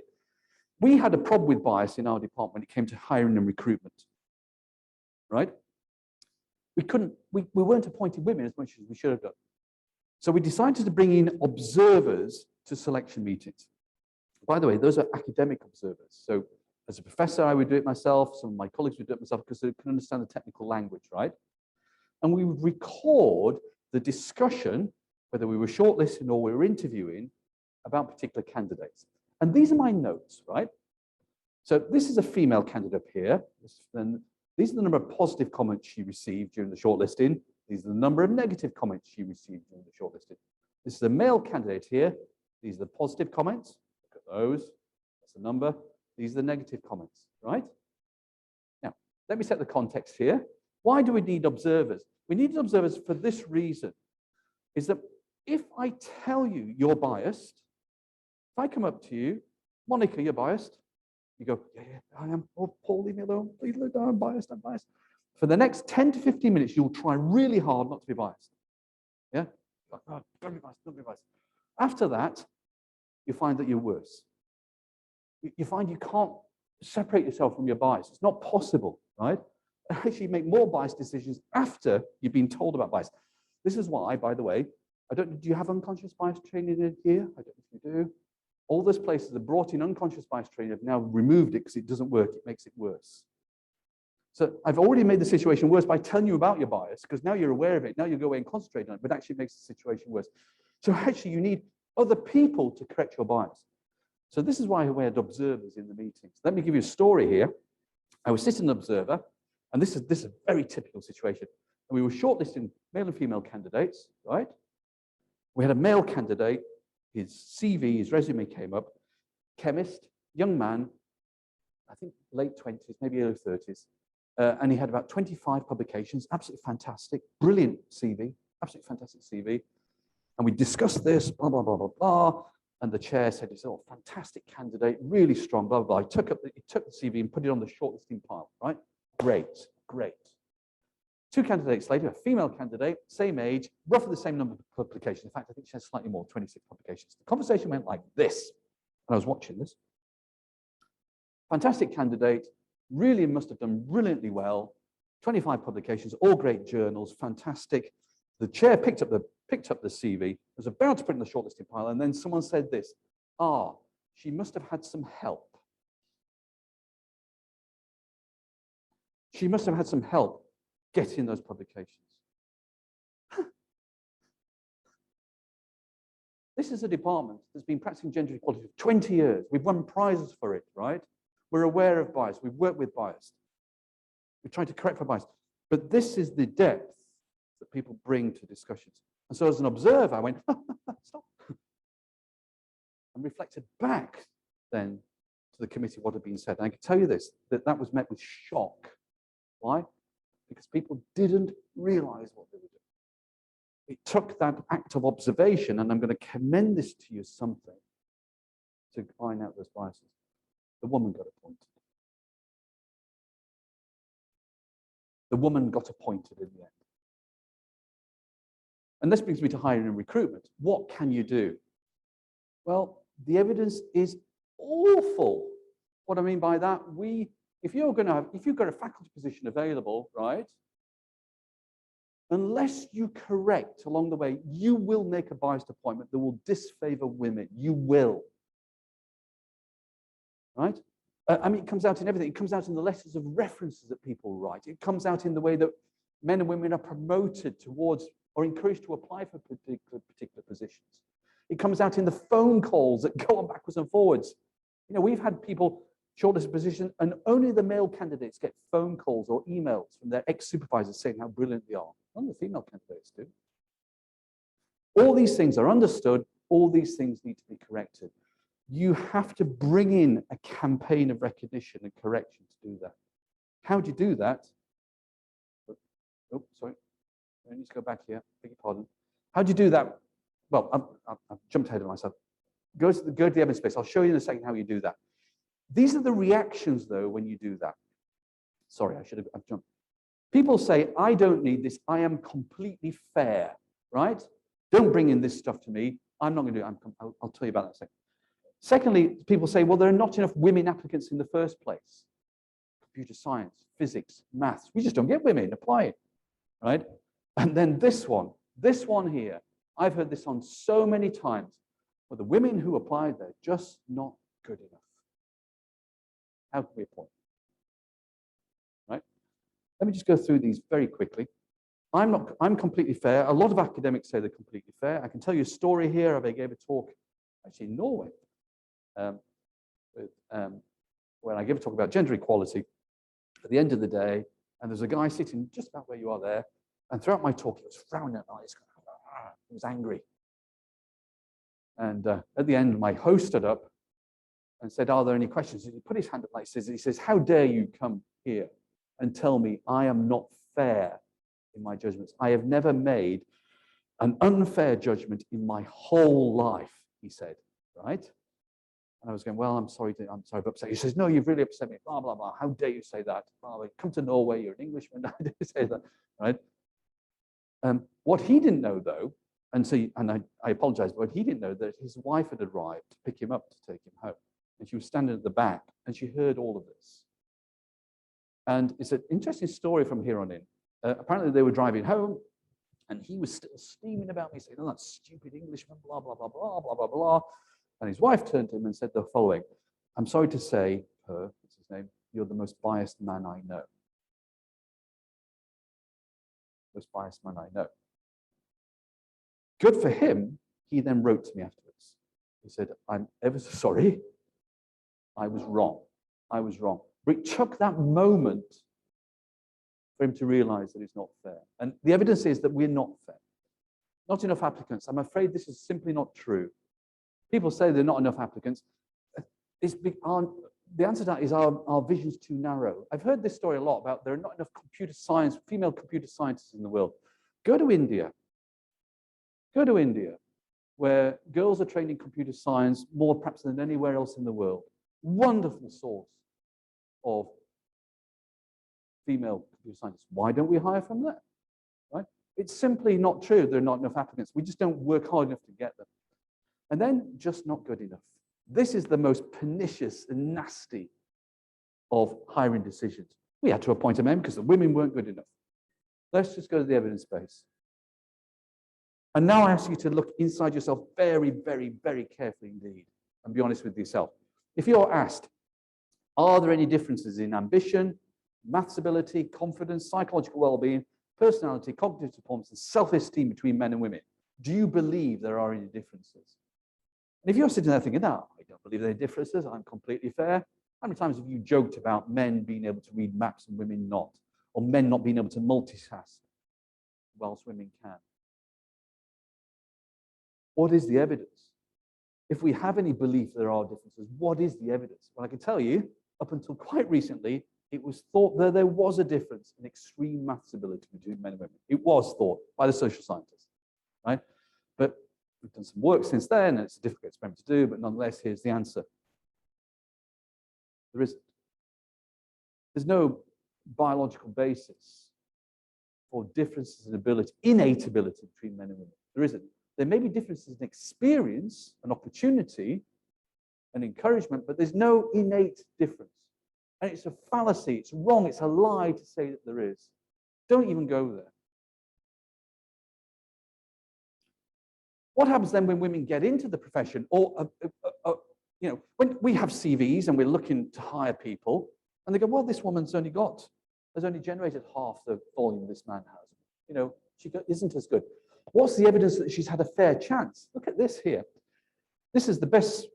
We had a problem with bias in our department when it came to hiring and recruitment, right? We weren't appointing women as much as we should have done. So we decided to bring in observers to selection meetings. By the way, those are academic observers. So as a professor, I would do it myself. Some of my colleagues would do it myself because they can understand the technical language, right? And we would record the discussion, whether we were shortlisting or we were interviewing, about particular candidates. And these are my notes, right? So this is a female candidate here. And these are the number of positive comments she received during the shortlisting. These are the number of negative comments she received during the shortlisting. This is a male candidate here. These are the positive comments. Look at those. That's the number. These are the negative comments, right? Now, let me set the context here. Why do we need observers? We need observers for this reason, is that if I tell you you're biased, if I come up to you, Monica, you're biased. You go, yeah, I am. Oh, Paul, leave me alone. Please, I'm biased, I'm biased. For the next 10 to 15 minutes, you'll try really hard not to be biased. Yeah? Oh, don't be biased, don't be biased. After that, you find that you're worse. You find you can't separate yourself from your bias. It's not possible, right? Actually, make more biased decisions after you've been told about bias. This is why, by the way, do you have unconscious bias training in here? I don't know if you do. All those places that brought in unconscious bias training have now removed it because it doesn't work. It makes it worse. So I've already made the situation worse by telling you about your bias, because now you're aware of it. Now you go away and concentrate on it, but actually it makes the situation worse. So actually, you need other people to correct your bias. So this is why we had observers in the meetings. Let me give you a story here. I was sitting an observer, and this is a very typical situation. And we were shortlisting male and female candidates, right? We had a male candidate, his CV, his resume came up, chemist, young man, I think late 20s, maybe early 30s. And he had about 25 publications, absolutely fantastic, brilliant CV, absolutely fantastic CV. And we discussed this, blah, blah, blah, blah, blah. And the chair said, he's a fantastic candidate, really strong, blah, blah, blah. He took the CV and put it on the shortlisting pile, right? Great, great. 2 candidates later, a female candidate, same age, roughly the same number of publications. In fact, I think she has slightly more, 26 publications. The conversation went like this, and I was watching this. Fantastic candidate, really must have done brilliantly well. 25 publications, all great journals, fantastic. the chair picked up the CV, was about to put it in the shortlisting pile, and then someone said this, she must have had some help. She must have had some help getting those publications. This is a department that's been practicing gender equality for 20 years. We've won prizes for it, right? We're aware of bias. We've worked with bias. We try to correct for bias. But this is the depth that people bring to discussions. And so as an observer, I went, stop. And reflected back then to the committee what had been said. And I can tell you this, that was met with shock. Why? Because people didn't realize what they were doing. It took that act of observation, and I'm going to commend this to you as something to find out those biases. The woman got appointed. The woman got appointed in the end. And this brings me to hiring and recruitment. What can you do? Well, the evidence is awful. What I mean by that, if you've got a faculty position available, right? Unless you correct along the way, you will make a biased appointment that will disfavor women. You will. Right? I mean, it comes out in everything. It comes out in the letters of references that people write. It comes out in the way that men and women are promoted towards or encouraged to apply for particular positions. It comes out in the phone calls that go on backwards and forwards. You know, we've had people shortlisted position, and only the male candidates get phone calls or emails from their ex-supervisors saying how brilliant they are. None of the female candidates do. All these things are understood. All these things need to be corrected. You have to bring in a campaign of recognition and correction to do that. How do you do that? Oh, sorry. I need to go back here. Beg your pardon. How do you do that? Well, I've jumped ahead of myself. Go to the evidence base. I'll show you in a second how you do that. These are the reactions, though, when you do that. Sorry, I've jumped. People say, I don't need this. I am completely fair, right? Don't bring in this stuff to me. I'm not going to do it. I'll tell you about that in a second. Secondly, people say, well, there are not enough women applicants in the first place. Computer science, physics, maths. We just don't get women. Apply it, right? And then this one here, I've heard this on so many times. Well, the women who applied, they're just not good enough. How can we appoint? Right? Let me just go through these very quickly. I'm completely fair. A lot of academics say they're completely fair. I can tell you a story here. I gave a talk actually in Norway when I gave a talk about gender equality at the end of the day, and there's a guy sitting just about where you are there, and throughout my talk he was frowning at eyes. He was angry. And at the end, my host stood up and said, are there any questions? He put his hand up like this. He says, how dare you come here and tell me I am not fair in my judgments? I have never made an unfair judgment in my whole life, he said, right? And I was going, well, I'm sorry, I've upset you. He says, no, you've really upset me, blah, blah, blah. How dare you say that? Blah, blah. Come to Norway, you're an Englishman. How dare you say that, right? What he didn't know, though, and I apologize, but he didn't know that his wife had arrived to pick him up to take him home. And she was standing at the back, and she heard all of this. And it's an interesting story from here on in. Apparently, they were driving home, and he was still steaming about me, saying, oh, that stupid Englishman, blah, blah, blah, blah, blah, blah, blah. And his wife turned to him and said the following, I'm sorry to say, what's his name, you're the most biased man I know. Most biased man I know. Good for him, he then wrote to me afterwards. He said, I'm ever so sorry. I was wrong. I was wrong. But it took that moment for him to realize that it's not fair. And the evidence is that we're not fair. Not enough applicants. I'm afraid this is simply not true. People say there are not enough applicants. The answer to that is our vision's too narrow. I've heard this story a lot about there are not enough female computer scientists in the world. Go to India. Go to India, where girls are trained in computer science more perhaps than anywhere else in the world. Wonderful source of female computer scientists. Why don't we hire from there? Right? It's simply not true there are not enough applicants. We just don't work hard enough to get them. And then just not good enough. This is the most pernicious and nasty of hiring decisions. We had to appoint a man because the women weren't good enough. Let's just go to the evidence base. And now I ask you to look inside yourself very, very, very carefully indeed, and be honest with yourself. If you're asked, are there any differences in ambition, maths ability, confidence, psychological well-being, personality, cognitive performance, and self-esteem between men and women? Do you believe there are any differences? And if you're sitting there thinking, no, I don't believe there are any differences, I'm completely fair. How many times have you joked about men being able to read maps and women not? Or men not being able to multitask whilst women can? What is the evidence? If we have any belief there are differences, what is the evidence? Well, I can tell you, up until quite recently, it was thought that there was a difference in extreme maths ability between men and women. It was thought by the social scientists, right? But we've done some work since then, and it's a difficult experiment to do, but nonetheless, here's the answer. There isn't. There's no biological basis for differences in ability, innate ability between men and women. There isn't. There may be differences in experience and opportunity and encouragement, but there's no innate difference. And it's a fallacy, it's wrong, it's a lie to say that there is. Don't even go there. What happens then when women get into the profession, or you know, when we have CVs and we're looking to hire people, and they go, well, this woman's has only generated half the volume this man has. You know, she isn't as good. What's the evidence that she's had a fair chance? Look at this here. This is the best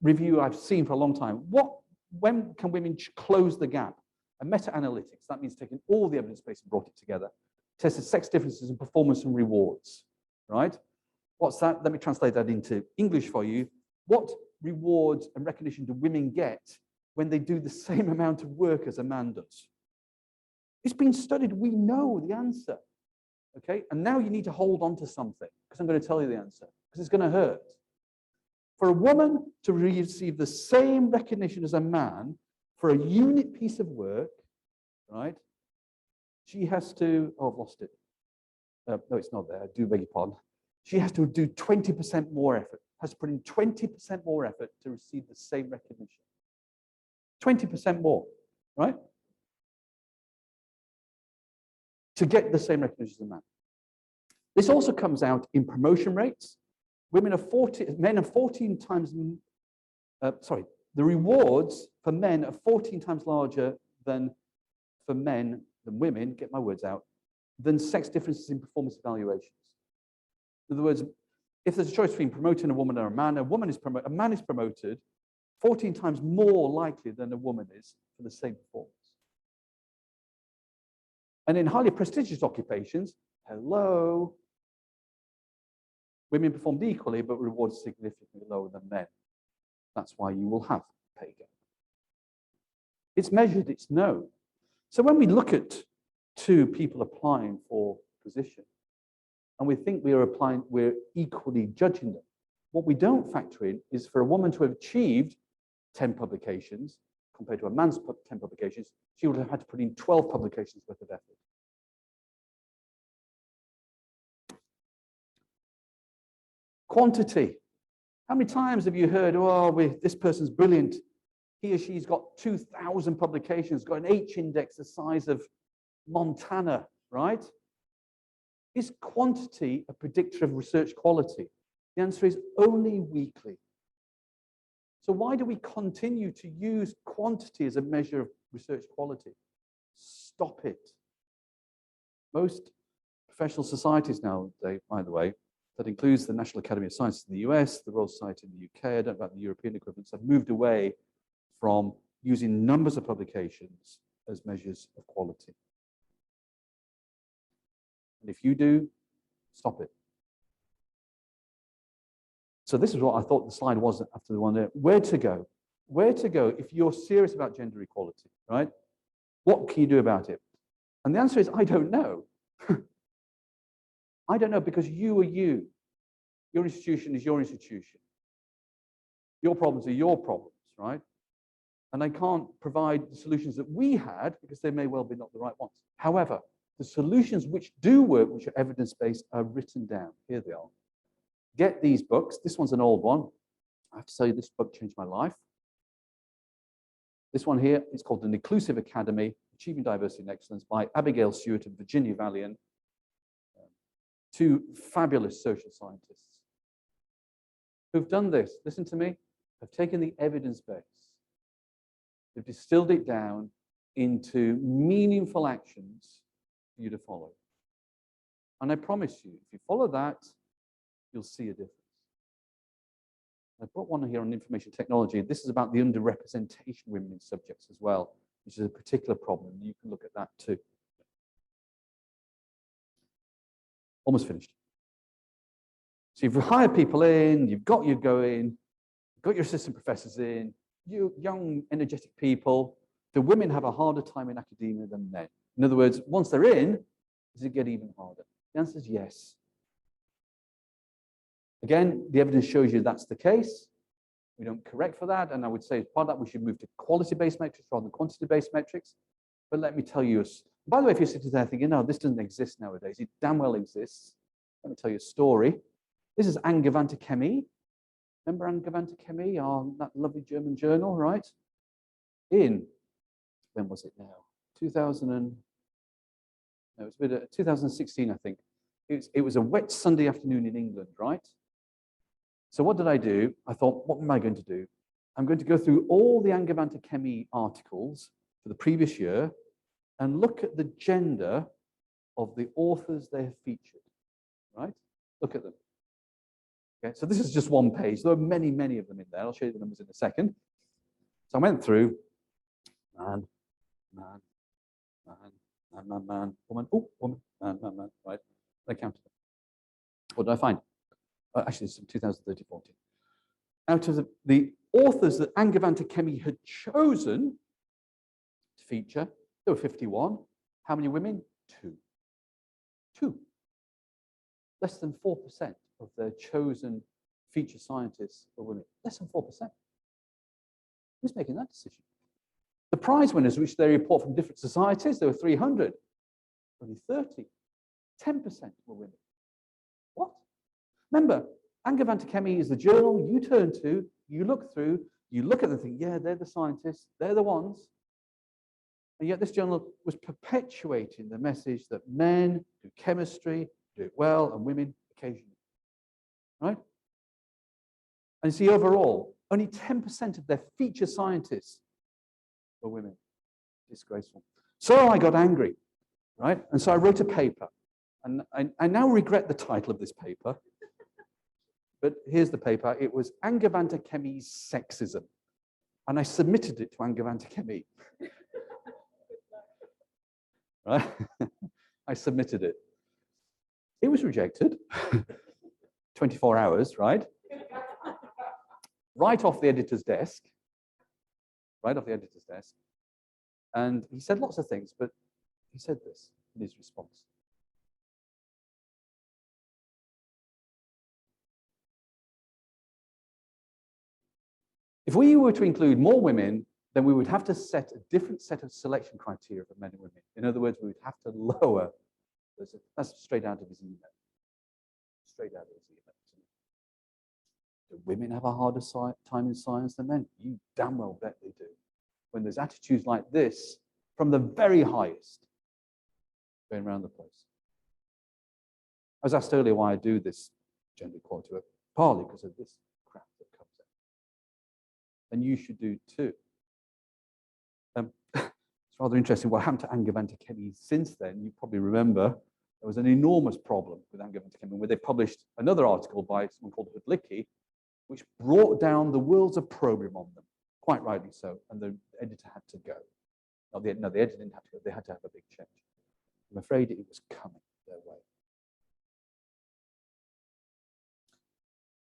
review I've seen for a long time. When can women close the gap? A meta-analytics, that means taking all the evidence base and brought it together. Tested sex differences in performance and rewards, right? What's that? Let me translate that into English for you. What rewards and recognition do women get when they do the same amount of work as a man does? It's been studied. We know the answer. Okay, and now you need to hold on to something, because I'm going to tell you the answer, because it's going to hurt. For a woman to receive the same recognition as a man for a unit piece of work, right, she has to, oh, I've lost it. No, it's not there. I do beg your pardon. She has to do 20% more effort, has to put in 20% more effort to receive the same recognition. 20% more, right? To get the same recognition as a man. This also comes out in promotion rates. Men are 14 times, the rewards for men are 14 times larger than for men, than women, get my words out, than sex differences in performance evaluations. In other words, if there's a choice between promoting a woman or a man a man is promoted 14 times more likely than a woman is for the same performance. And in highly prestigious occupations, hello, women performed equally, but rewarded significantly lower than men. That's why you will have a pay gap. It's measured, it's known. So when we look at two people applying for a position, and we think we're equally judging them, what we don't factor in is for a woman to have achieved 10 publications, compared to a man's 10 publications, she would have had to put in 12 publications worth of effort. Quantity. How many times have you heard, oh, this person's brilliant. He or she's got 2,000 publications, got an H index the size of Montana, right? Is quantity a predictor of research quality? The answer is only weakly. So why do we continue to use quantity as a measure of research quality? Stop it. Most professional societies now, by the way, that includes the National Academy of Sciences in the US, the Royal Society in the UK, I don't know about the European equivalents, have moved away from using numbers of publications as measures of quality. And if you do, stop it. So this is what I thought the slide was after the one there. Where to go? Where to go if you're serious about gender equality, right? What can you do about it? And the answer is, I don't know. I don't know, because you are you. Your institution is your institution. Your problems are your problems, right? And I can't provide the solutions that we had, because they may well be not the right ones. However, the solutions which do work, which are evidence-based, are written down. Here they are. Get these books. This one's an old one. I have to tell you, this book changed my life. This one here is called An Inclusive Academy, Achieving Diversity and Excellence by Abigail Stewart and Virginia Valian. two fabulous social scientists who've done this. Listen to me. Have taken the evidence base. They've distilled it down into meaningful actions for you to follow. And I promise you, if you follow that, you'll see a difference. I've got one here on information technology. This is about the underrepresentation of women in subjects as well, which is a particular problem. You can look at that too. Almost finished. So you've hired people in, you've got your going, you've got your assistant professors in, you young, energetic people. The women have a harder time in academia than men. In other words, once they're in, does it get even harder? The answer is yes. Again, the evidence shows you that's the case. We don't correct for that. And I would say as part of that, we should move to quality-based metrics rather than quantity-based metrics. But let me tell you, by the way, if you're sitting there thinking, no, this doesn't exist nowadays, it damn well exists. Let me tell you a story. This is Angewandte Chemie. Remember Angewandte Chemie, that lovely German journal, right? When was it now? 2016, I think. It was a wet Sunday afternoon in England, right? So what did I do? I thought, what am I going to do? I'm going to go through all the Angewandte Chemie articles for the previous year and look at the gender of the authors they have featured, right? Look at them. Okay, so this is just one page. There are many, many of them in there. I'll show you the numbers in a second. So I went through man, woman, woman, man, right? I counted them. What did I find? Actually, it's from 2013-14. Out of the authors that Angewandte Chemie had chosen to feature, there were 51. How many women? 2. 2. Less than 4% of their chosen feature scientists were women. Less than 4%. Who's making that decision? The prize winners, which they report from different societies, there were 300. Only 30. 10% were women. What? Remember, Angewandte Chemie is the journal you turn to, you look through, you look at them and think, yeah, they're the scientists, they're the ones. And yet this journal was perpetuating the message that men do chemistry, do it well, and women occasionally. Right? And you see, overall, only 10% of their feature scientists were women. Disgraceful. So I got angry, right? And so I wrote a paper. And I now regret the title of this paper. But here's the paper. It was Angewandte Chemie's Sexism. And I submitted it to Angewandte Chemie. Right? I submitted it. It was rejected. 24 hours, right? Right off the editor's desk. Right off the editor's desk. And he said lots of things, but he said this in his response. If we were to include more women, then we would have to set a different set of selection criteria for men and women. In other words, we would have to lower. That's straight out of his email. Straight out of his email. Do women have a harder time in science than men? You damn well bet they do. When there's attitudes like this from the very highest going around the place. I was asked earlier why I do this gender equality work, partly because of this crap that comes out. And you should do too. It's rather interesting what happened to Angewandte Chemie since then. You probably remember there was an enormous problem with Angewandte Chemie where they published another article by someone called Hudlicki, which brought down the world's opprobrium on them, quite rightly so, and the editor had to go. No, the editor didn't have to go, they had to have a big change. I'm afraid it was coming their way.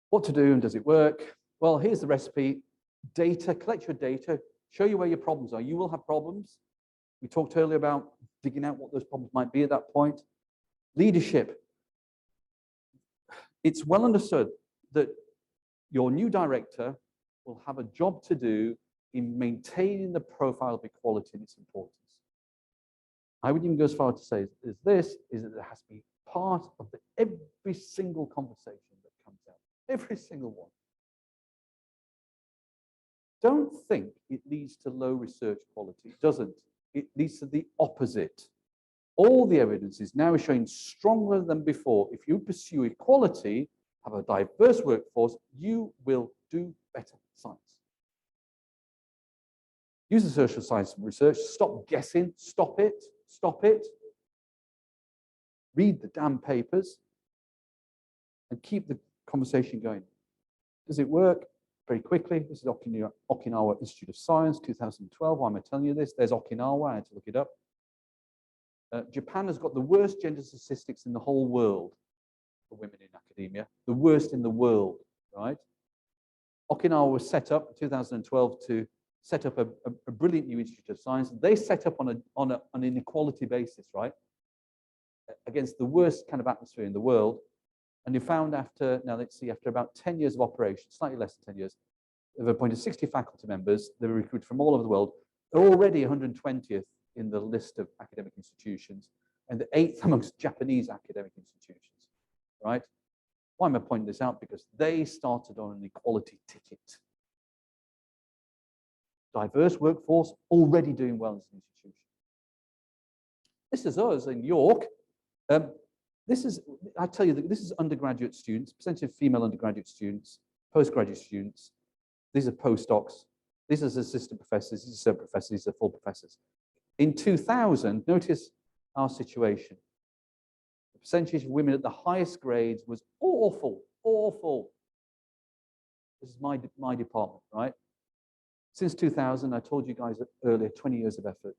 What to do and does it work? Well, here's the recipe. Data, collect your data, show you where your problems are. You will have problems. We talked earlier about digging out what those problems might be at that point. Leadership. It's well understood that your new director will have a job to do in maintaining the profile of equality and its importance. I would even go as far to say is that it has to be part of every single conversation that comes out, every single one. Don't think it leads to low research quality. It doesn't. It leads to the opposite. All the evidence is now showing stronger than before. If you pursue equality, have a diverse workforce, you will do better science. Use the social science research. Stop guessing. Stop it. Stop it. Read the damn papers and keep the conversation going. Does it work? Very quickly. This is Okinawa Institute of Science, 2012. Why am I telling you this? There's Okinawa. I had to look it up. Japan has got the worst gender statistics in the whole world for women in academia. The worst in the world, right? Okinawa was set up in 2012 to set up a brilliant new Institute of Science. They set up on an inequality basis, right? Against the worst kind of atmosphere in the world. And they found after, now let's see, after about 10 years of operation, slightly less than 10 years, they've appointed 60 faculty members. They were recruited from all over the world. They're already 120th in the list of academic institutions and the 8th amongst Japanese academic institutions, right? Why am I pointing this out? Because they started on an equality ticket. Diverse workforce, already doing well as an institution. This is us in York. This is, I tell you, this is undergraduate students, percentage of female undergraduate students, postgraduate students. These are postdocs. These are assistant professors. These are associate professors. These are full professors. In 2000, notice our situation. The percentage of women at the highest grades was awful, awful. This is my department, right? Since 2000, I told you guys earlier, 20 years of effort.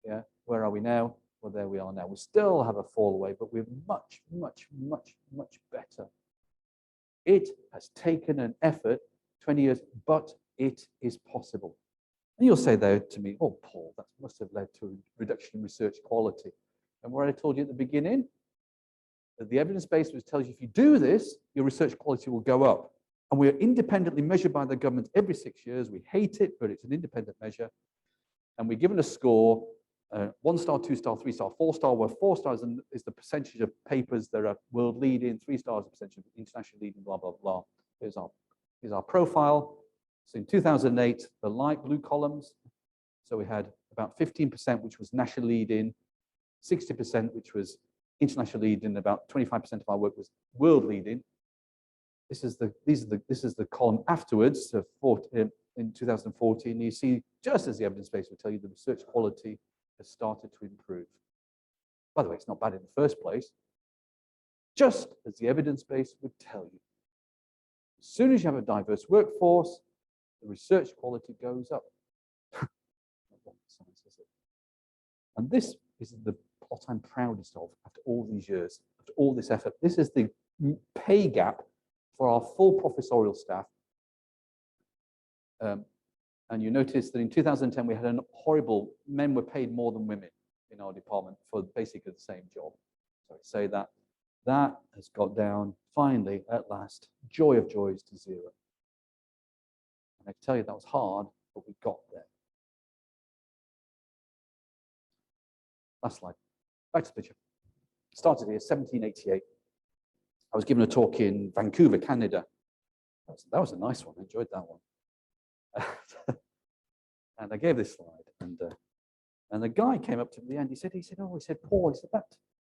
Yeah, where are we now? Well, there we are now. We still have a fall away, but we're much, much, much, much better. It has taken an effort, 20 years, but it is possible. And you'll say there to me, oh, Paul, that must have led to a reduction in research quality. And what I told you at the beginning, that the evidence base which tells you if you do this, your research quality will go up. And we're independently measured by the government every 6 years. We hate it, but it's an independent measure. And we're given a score, 1 star, 2 star, 3 star, 4 star, where 4 stars is the percentage of papers that are world leading, 3 stars, the percentage of international leading, blah, blah, blah. Here's our profile. So in 2008, the light blue columns, so we had about 15%, which was national leading, 60%, which was international leading, about 25% of our work was world leading. This is the column afterwards, so in 2014. You see, just as the evidence base will tell you, the research quality has started to improve. By the way, it's not bad in the first place. Just as the evidence base would tell you. As soon as you have a diverse workforce, the research quality goes up. And this is the plot I'm proudest of after all these years, after all this effort. This is the pay gap for our full professorial staff. And you notice that in 2010, we had a horrible, men were paid more than women in our department for basically the same job. So I say that has got down finally, at last, joy of joys, to 0. And I can tell you that was hard, but we got there. Last slide. Back to the picture. Started here, 1788. I was given a talk in Vancouver, Canada. That was a nice one. I enjoyed that one. And I gave this slide, and the guy came up to me at the end. He said, Paul, he said,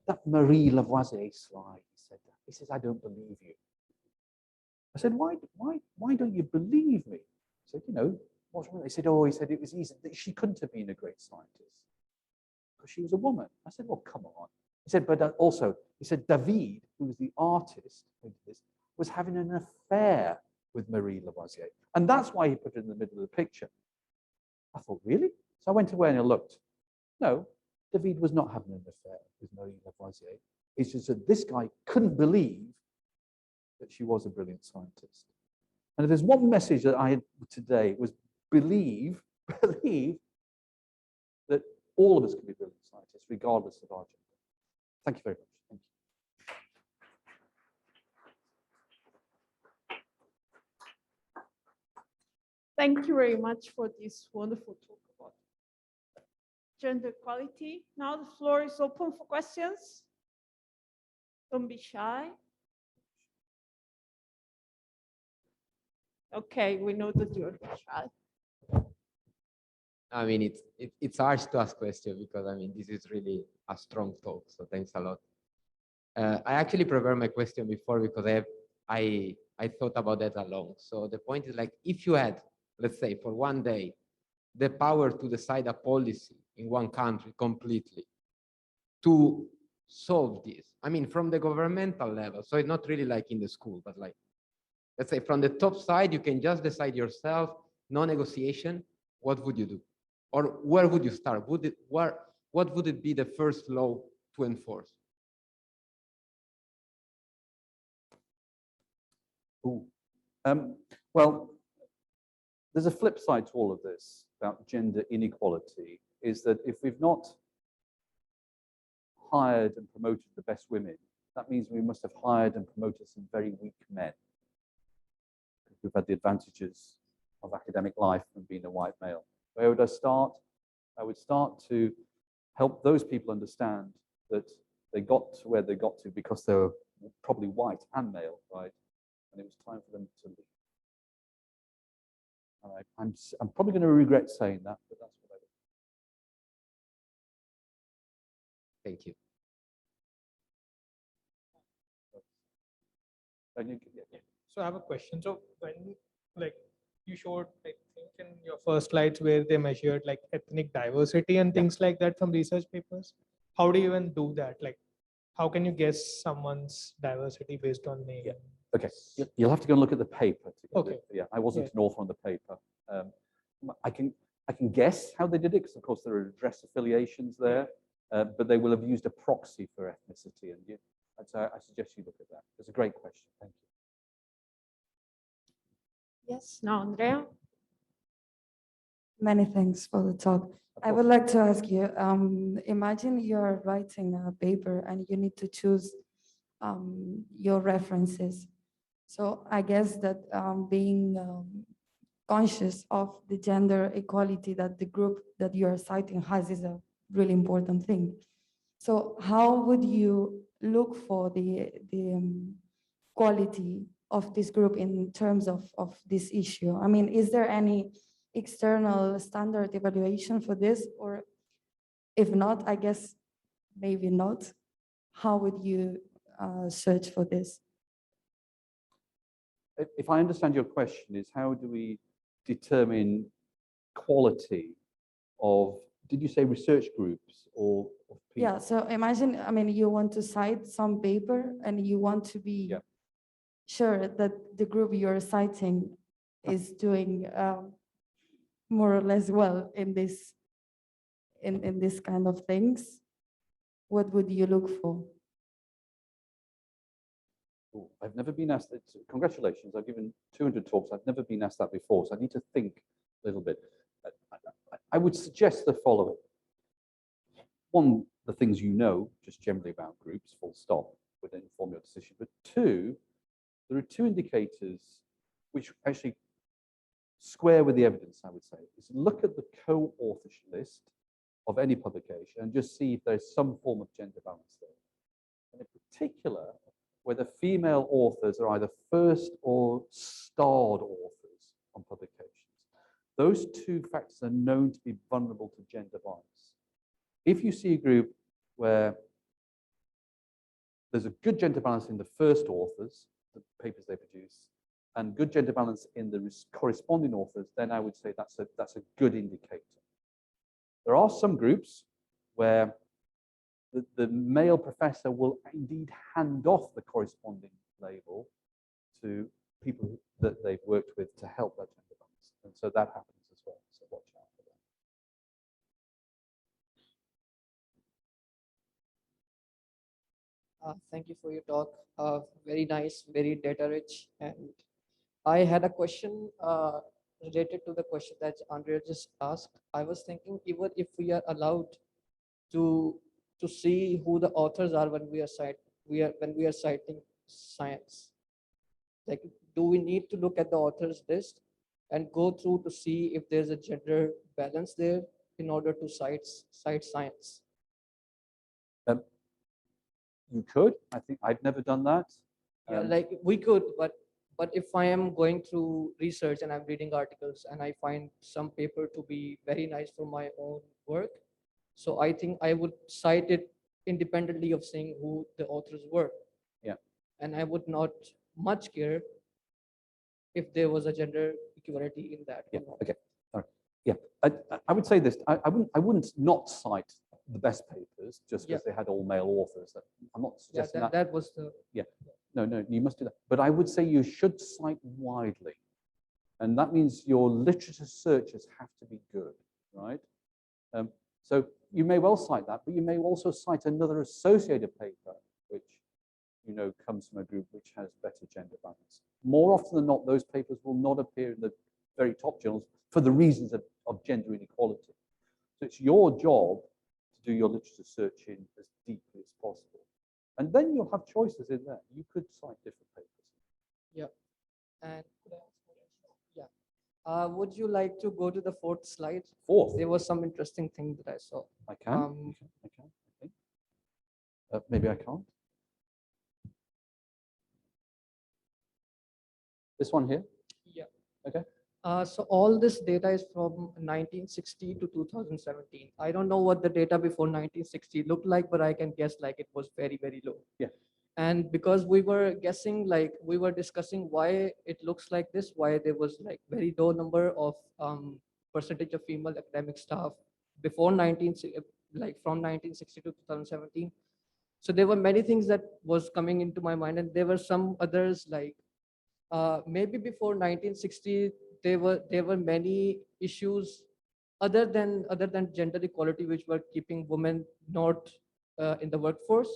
that Marie Lavoisier slide. He says, I don't believe you. I said, why don't you believe me? He said, what's wrong? He said, it was easy. She couldn't have been a great scientist because she was a woman. I said, well, come on. He said, but also, he said, David, who was the artist who did this, was having an affair with Marie Lavoisier. And that's why he put it in the middle of the picture. I thought, really? So I went away and I looked. No, David was not having an affair with Marie Lavoisier. It's just that this guy couldn't believe that she was a brilliant scientist. And if there's one message that I had today, it was believe that all of us can be brilliant scientists, regardless of our gender. Thank you very much. Thank you. Thank you very much for this wonderful talk about gender equality. Now the floor is open for questions. Don't be shy. Okay, we know that you're shy. I mean, it's hard to ask questions because I mean, this is really a strong talk. So thanks a lot. I actually prepared my question before because I thought about that alone. So the point is like, if you had, let's say for one day, the power to decide a policy in one country completely to solve this, I mean, from the governmental level, so it's not really like in the school, but like, let's say from the top side, you can just decide yourself, no negotiation, what would you do? Or where would you start? What would it be the first law to enforce? Ooh. Well, there's a flip side to all of this about gender inequality, is that if we've not hired and promoted the best women, that means we must have hired and promoted some very weak men. We've had the advantages of academic life and being a white male. Where would I start? I would start to help those people understand that they got to where they got to because they were probably white and male, right? And it was time for them to leave. All right. I'm probably going to regret saying that, but that's what I Thank you. would. So I have a question. So when like you showed, I think in your first slides where they measured like ethnic diversity and things like that from research papers, how do you even do that? Like, how can you guess someone's diversity based on name? Yeah. Okay, you'll have to go and look at the paper. Okay. Yeah, I wasn't an author on the paper. I can guess how they did it because, of course, there are address affiliations there, but they will have used a proxy for ethnicity, and I suggest you look at that. It's a great question. Thank you. Yes, now Andrea. Many thanks for the talk. I would like to ask you, imagine you're writing a paper and you need to choose your references. So I guess that being conscious of the gender equality that the group that you are citing has is a really important thing. So how would you look for the quality of this group in terms of this issue? I mean, is there any external standard evaluation for this? Or if not, I guess maybe not. How would you search for this? If I understand your question, is how do we determine quality of, did you say research groups or of people? Yeah, so imagine, I mean, you want to cite some paper and you want to be sure that the group you're citing is doing more or less well in this kind of things. What would you look for? Ooh, I've never been asked. Congratulations, I've given 200 talks. I've never been asked that before, so I need to think a little bit. I would suggest the following. One, the things you know, just generally about groups, full stop, would inform your decision. But two, there are two indicators which actually square with the evidence, I would say. Is look at the co-authorship list of any publication and just see if there's some form of gender balance there. And in particular, whether female authors are either first or starred authors on publications. Those two factors are known to be vulnerable to gender bias. If you see a group where there's a good gender balance in the first authors, the papers they produce, and good gender balance in the corresponding authors, then I would say that's a good indicator. There are some groups where the male professor will indeed hand off the corresponding label to people that they've worked with to help that gender balance. And so that happens as well. So watch out for that. Thank you for your talk. Very nice, very data rich. And I had a question related to the question that Andrea just asked. I was thinking, even if we are allowed to see who the authors are when we are citing science, like, do we need to look at the authors list and go through to see if there's a gender balance there in order to cite science? You could. I think I've never done that. Yeah, like we could, but But if I am going through research and I'm reading articles and I find some paper to be very nice for my own work, so I think I would cite it independently of seeing who the authors were. Yeah. And I would not much care if there was a gender equality in that. Yeah. or not. Okay. All right. Yeah. I would say this. I wouldn't not cite the best papers just Yeah. because they had all male authors. I'm not Yeah, suggesting that was the No, you must do that. But I would say you should cite widely. And that means your literature searches have to be good, right? So you may well cite that, but you may also cite another associated paper, which you know comes from a group which has better gender balance. More often than not, those papers will not appear in the very top journals for the reasons of gender inequality. So it's your job to do your literature searching as deeply as possible. And then you'll have choices in there. You could cite different papers. yeah. And could I ask one question? Yeah. Would you like to go to the fourth slide? Fourth, There was some interesting thing that I saw. I can. Um, I can. I think. Maybe I can't. This one here. Yeah. Okay. So all this data is from 1960 to 2017. I don't know what the data before 1960 looked like, but I can guess like it was very, very low. Yeah. And because we were guessing, like we were discussing why it looks like this, why there was like very low number of percentage of female academic staff before like from 1960 to 2017. So there were many things that was coming into my mind, and there were some others like maybe before 1960 there were many issues other than gender equality which were keeping women not in the workforce.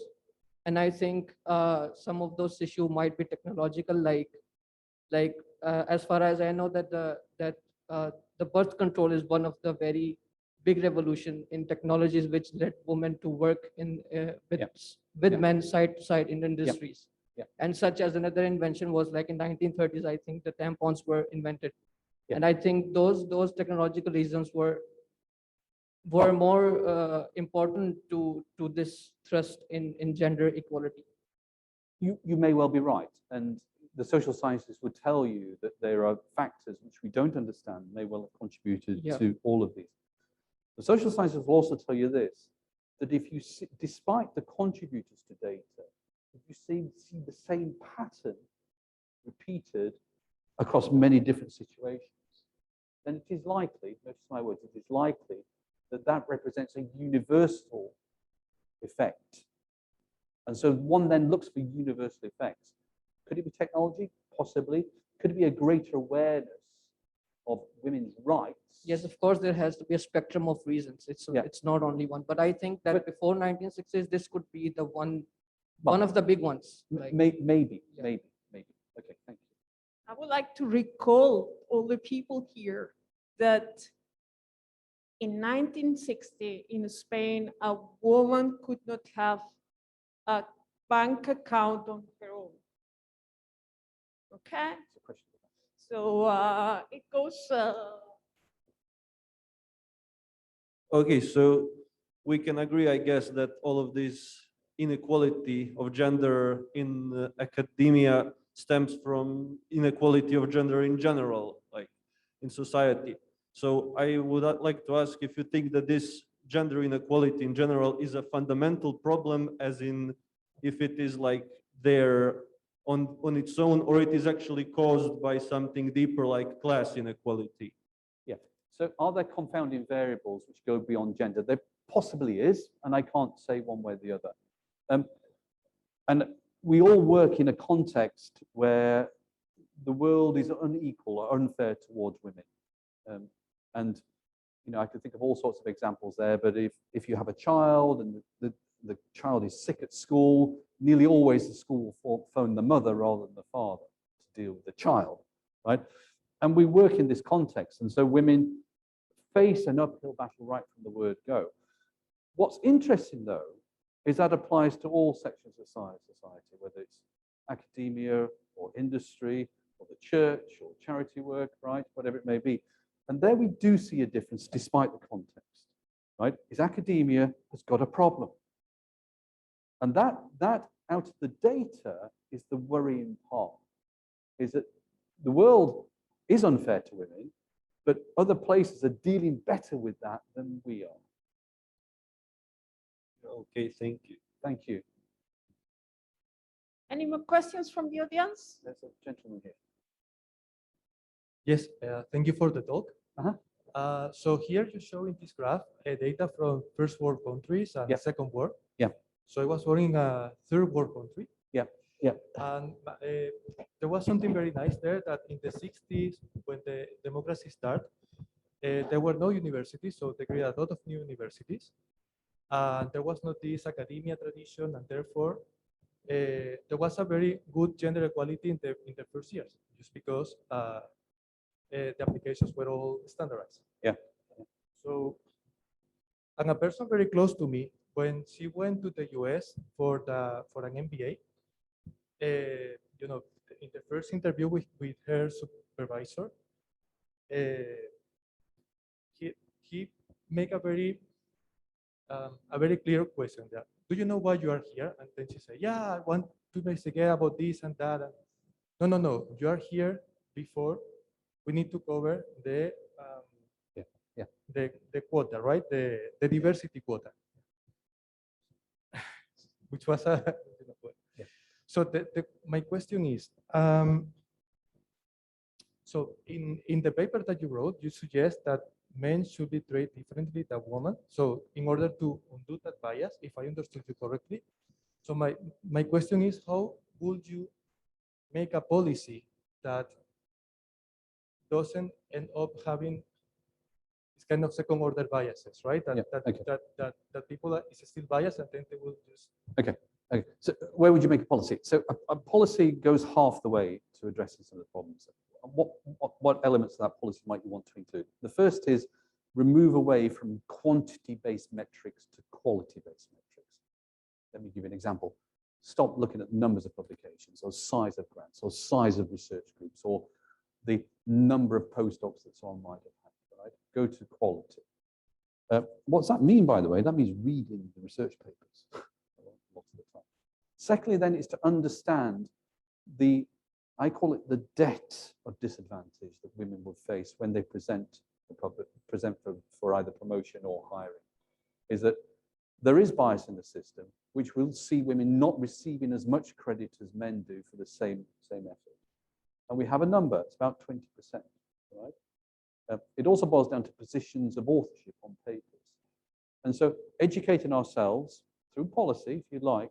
And I think some of those issues might be technological, like as far as I know that the birth control is one of the very big revolution in technologies which led women to work in with Yeah. with Yeah. men side to side in industries. Yeah. And such as another invention was like in 1930s, I think the tampons were invented. Yeah. And I think those technological reasons were more important to this thrust in gender equality. You may well be right. And the social sciences would tell you that there are factors which we don't understand may well have contributed Yeah. to all of these. The social sciences will also tell you this, that if you see, despite the contributors to data, if you see the same pattern repeated across many different situations, then it is likely, notice my words, it is likely that that represents a universal effect. And so one then looks for universal effects. Could it be technology? Possibly. Could it be a greater awareness of women's rights? Yes, of course, there has to be a spectrum of reasons. It's not only one. But I think that before 1960s, this could be the one of the big ones. Like, Maybe. Okay, thank you. I would like to recall all the people here that in 1960 in Spain, a woman could not have a bank account on her own. Okay, It's a question. so it goes. Okay, so we can agree, I guess, that all of this inequality of gender in academia stems from inequality of gender in general, like in society. So I would like to ask if you think that this gender inequality in general is a fundamental problem, as in if it is like there on its own, or it is actually caused by something deeper like class inequality. So are there confounding variables which go beyond gender? There possibly is, and I can't say one way or the other. And we all work in a context where the world is unequal or unfair towards women. And you know, I could think of all sorts of examples there, but if you have a child and the child is sick at school, nearly always the school will phone the mother rather than the father to deal with the child, right? And we work in this context, and so women face an uphill battle right from the word go. What's interesting, though, is that applies to all sections of society, whether it's academia or industry or the church or charity work, right? Whatever it may be. And there we do see a difference despite the context, right? Is academia has got a problem. And that out of the data is the worrying part. is that the world is unfair to women, but other places are dealing better with that than we are. Okay, thank you. Thank you. Any more questions from the audience? There's a gentleman here. Yes, thank you for the talk. Uh-huh. So here you show in this graph data from first world countries and Yeah. second world. Yeah. So I was working a third world country. Yeah. Yeah. And there was something very nice there that in the 60s, when the democracy started, there were no universities, so they created a lot of new universities. And there was not this academia tradition, and therefore there was a very good gender equality in the first years, just because the applications were all standardized. Yeah. So, and a person very close to me, when she went to the US for an MBA, you know, in the first interview with her supervisor, he make a very clear question that, do you know why you are here? And then she said, yeah, I want to investigate about this and that. And no, you are here before we need to cover the the quota, right? The diversity quota, which was a so my question is, so in the paper that you wrote, you suggest that men should be treated differently than women. So in order to undo that bias, if I understood you correctly, so my question is, how would you make a policy that doesn't end up having this kind of second order biases, right? That, Yeah, that people is still biased and then they will just. Okay. So where would you make a policy? So a policy goes half the way to addressing some of the problems. What elements of that policy might you want to include? The first is remove away from quantity-based metrics to quality-based metrics. Let me give you an example. Stop looking at numbers of publications or size of grants or size of research groups or the number of postdocs that someone might have had, right? Go to quality. What's that mean, by the way? That means reading the research papers lots of the time. Secondly, then, is to understand I call it the debt of disadvantage that women will face when they present for either promotion or hiring. Is that there is bias in the system, which will see women not receiving as much credit as men do for the same effort. And we have a number, it's about 20%, right? It also boils down to positions of authorship on papers. And so educating ourselves through policy, if you like,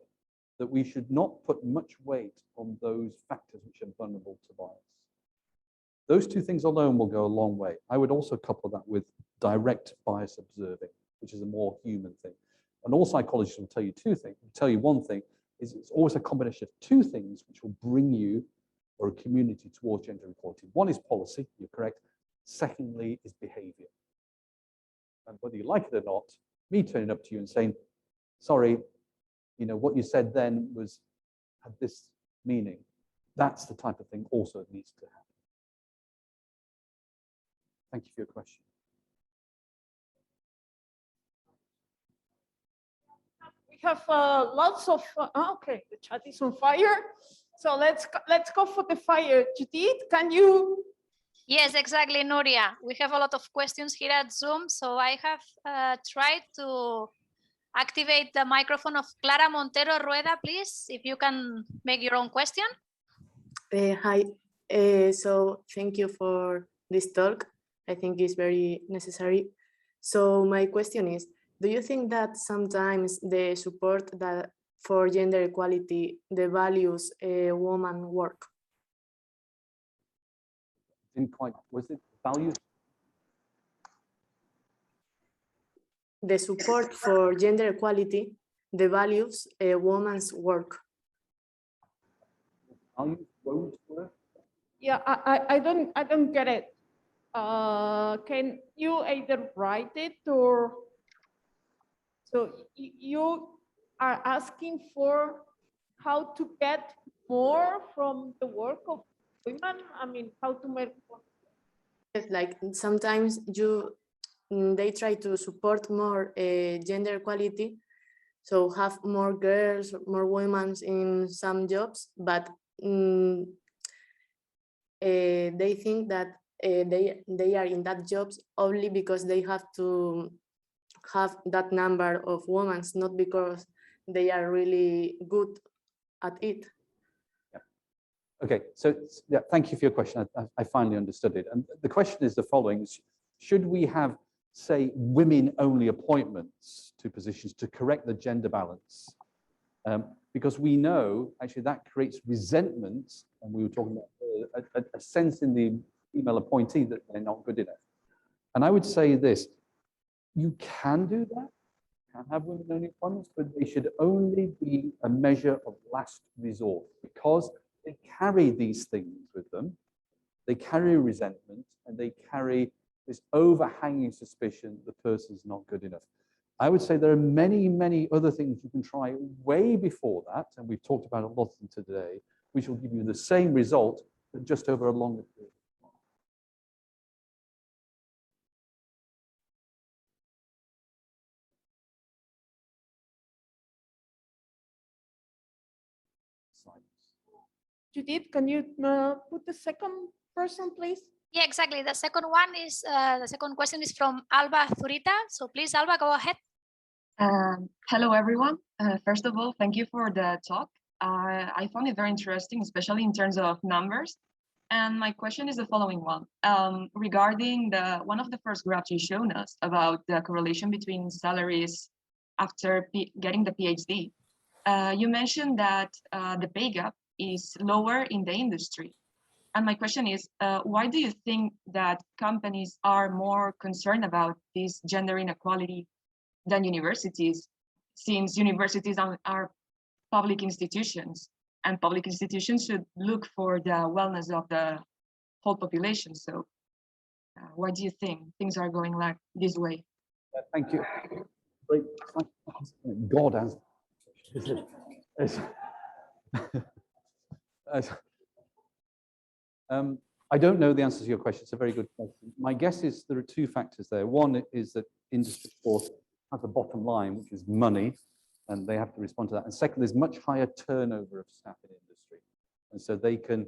that we should not put much weight on those factors which are vulnerable to bias. Those two things alone will go a long way. I would also couple that with direct bias observing, which is a more human thing. And all psychologists will tell you one thing, is it's always a combination of two things which will bring you or a community towards gender equality. One is policy, you're correct. Secondly is behavior. And whether you like it or not, me turning up to you and saying, sorry, what you said then had this meaning. That's the type of thing also that needs to happen. Thank you for your question. We have lots of, okay, the chat is on fire. So let's go for the fire. Judith, can you? Yes, exactly, Nuria. We have a lot of questions here at Zoom. So I have tried to activate the microphone of Clara Montero Rueda, please, if you can make your own question. Hi, so thank you for this talk. I think it's very necessary. So my question is, do you think that sometimes the support that for gender equality devalues a woman work? Didn't quite, was it values? The support for gender equality devalues a woman's work. Values won't work? Yeah, I don't get it. Can you either write it or? So you are asking for how to get more from the work of women? I mean, how to make more? Like sometimes they try to support more gender equality, so have more girls, more women in some jobs, but they think that they are in that jobs only because they have to have that number of women, not because they are really good at it. Okay, so yeah, thank you for your question. I finally understood it. And the question is the following: should we have, say, women-only appointments to positions to correct the gender balance? Because we know actually that creates resentment, and we were talking about a sense in the female appointee that they're not good enough. And I would say this: you can do that, can have women-only appointments, but they should only be a measure of last resort, because they carry these things with them. They carry resentment, and they carry this overhanging suspicion the person's not good enough. I would say there are many, many other things you can try way before that, and we've talked about a lot of them today, which will give you the same result, but just over a longer period. Judith, can you put the second person, please? Yeah, exactly. The second one is the second question is from Alba Zurita. So please, Alba, go ahead. Hello, everyone. First of all, thank you for the talk. I found it very interesting, especially in terms of numbers. And my question is the following one. Regarding one of the first graphs you showed us about the correlation between salaries after getting the PhD, you mentioned that the pay gap is lower in the industry. And my question is, why do you think that companies are more concerned about this gender inequality than universities, since universities are public institutions, and public institutions should look for the wellness of the whole population? So why do you think things are going like this way? Thank you. Great. God has. I don't know the answer to your question. It's a very good question. My guess is there are two factors there. One is that industry, of course, has a bottom line, which is money, and they have to respond to that. And second, there's much higher turnover of staff in industry. And so they can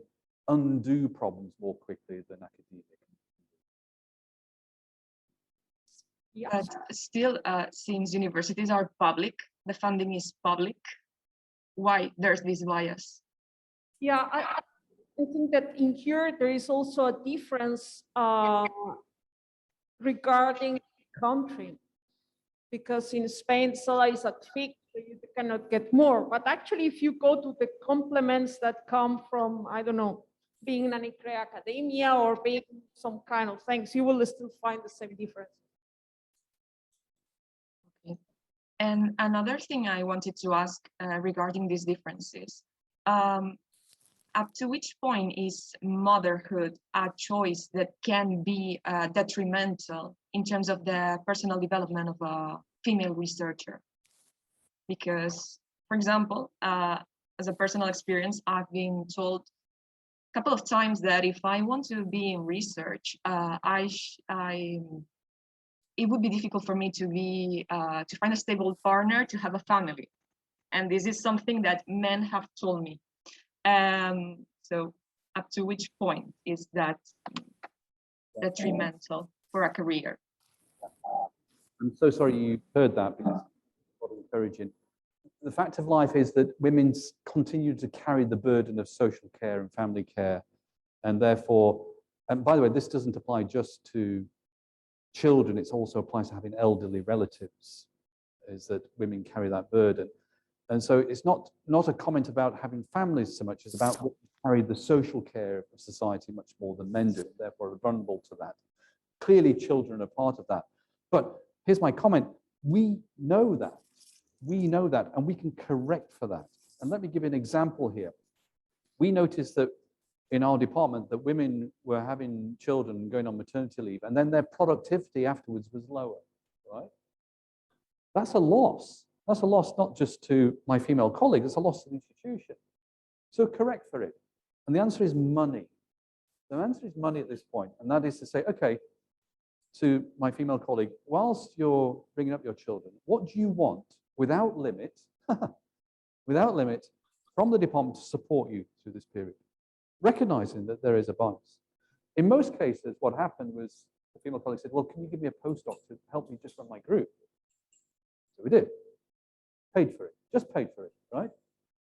undo problems more quickly than academia can. Yeah. But still, since universities are public, the funding is public, why there's this bias? Yeah, I think that in here there is also a difference regarding country, because in Spain salaries are fixed, so you cannot get more. But actually, if you go to the complements that come from, I don't know, being in an academia or being some kind of things, you will still find the same difference. Okay. And another thing I wanted to ask regarding these differences, up to which point is motherhood a choice that can be detrimental in terms of the personal development of a female researcher? Because, for example, as a personal experience, I've been told a couple of times that if I want to be in research, it would be difficult for me to find a stable partner to have a family. And this is something that men have told me. So up to which point is that detrimental for a career? I'm so sorry you heard that, because it's not encouraging. The fact of life is that women continue to carry the burden of social care and family care, and therefore, and by the way, this doesn't apply just to children, it also applies to having elderly relatives, is that women carry that burden. And so it's not a comment about having families so much, it's about what carry the social care of society much more than men do, therefore are vulnerable to that. Clearly, children are part of that. But here's my comment. We know that. We know that, and we can correct for that. And let me give you an example here. We noticed that in our department that women were having children going on maternity leave, and then their productivity afterwards was lower, right? That's a loss. That's a loss not just to my female colleague, it's a loss to the institution. So correct for it. And the answer is money. The answer is money at this point. And that is to say, okay, to my female colleague, whilst you're bringing up your children, what do you want without limit, without limit, from the department to support you through this period? recognizing that there is a bias. In most cases, what happened was the female colleague said, well, can you give me a postdoc to help me just run my group? So we did. Paid for it, just paid for it, right?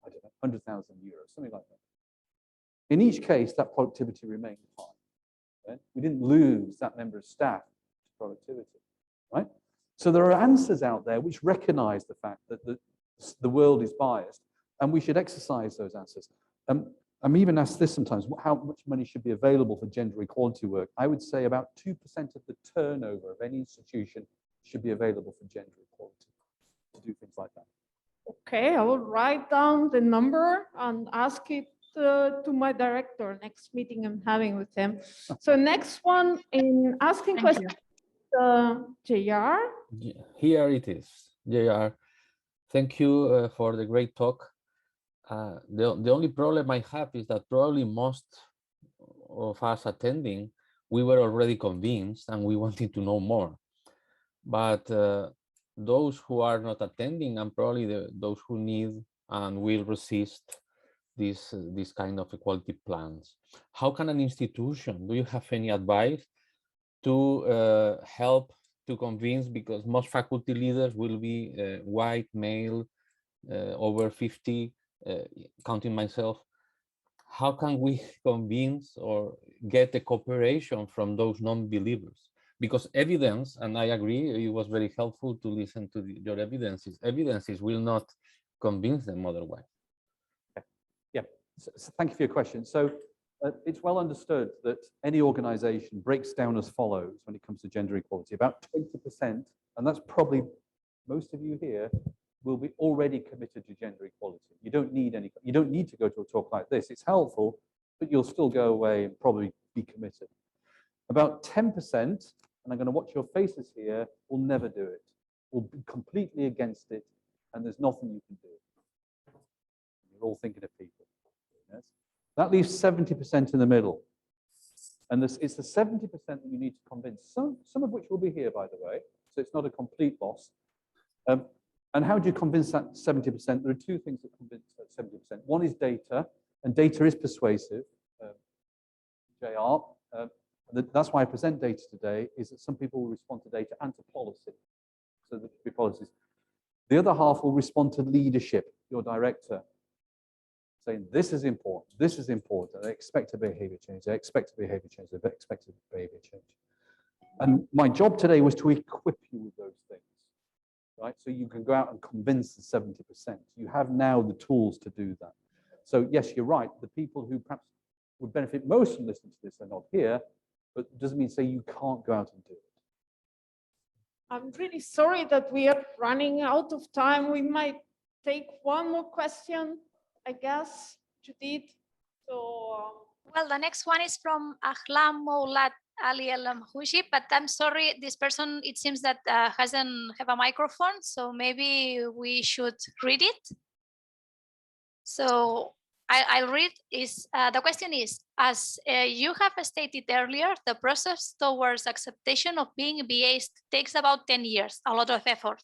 I don't know, 100,000 euros, something like that. In each case, that productivity remained high. Right? We didn't lose that member of staff to productivity, right? So there are answers out there which recognize the fact that the world is biased, and we should exercise those answers. I'm even asked this sometimes, how much money should be available for gender equality work? I would say about 2% of the turnover of any institution should be available for gender equality, to do things like that. Okay, I will write down the number and ask it to my director next meeting I'm having with him. So next one in asking questions, JR. Here it is, JR. Thank you for the great talk. The only problem I have is that probably most of us attending, we were already convinced and we wanted to know more. But those who are not attending and probably those who need and will resist this kind of equality plans. How can an institution, do you have any advice to help to convince, because most faculty leaders will be white, male, over 50, counting myself. How can we convince or get the cooperation from those non-believers? Because evidence, and I agree, it was very helpful to listen to your evidences. Evidences will not convince them otherwise. Yeah, so thank you for your question. So it's well understood that any organization breaks down as follows when it comes to gender equality. About 20%, and that's probably most of you here, will be already committed to gender equality. You don't need to go to a talk like this. It's helpful, but you'll still go away and probably be committed. About 10%, and I'm going to watch your faces here, will never do it, will be completely against it, and there's nothing you can do. You're all thinking of people. Yes? That leaves 70% in the middle. And it's the 70% that you need to convince, some of which will be here, by the way, so it's not a complete loss. And how do you convince that 70%? There are two things that convince that 70%. One is data, and data is persuasive. JR, that's why I present data today, is that some people will respond to data and to policy. So there should be policies. The other half will respond to leadership, your director, saying this is important, they expect a behavior change, they expect a behavior change, they expect a behavior change. And my job today was to equip you with those things. Right? So you can go out and convince the 70%. You have now the tools to do that. So yes, you're right. The people who perhaps would benefit most from listening to this are not here, but it doesn't mean to say you can't go out and do it. I'm really sorry that we are running out of time. We might take one more question, I guess, Judith. So, well, the next one is from Ahlam Moulat Ali El Mhouji, but I'm sorry, this person, it seems that doesn't have a microphone, so maybe we should read it. So I'll read. The question is, as you have stated earlier, the process towards acceptation of being BAs takes about 10 years, a lot of effort,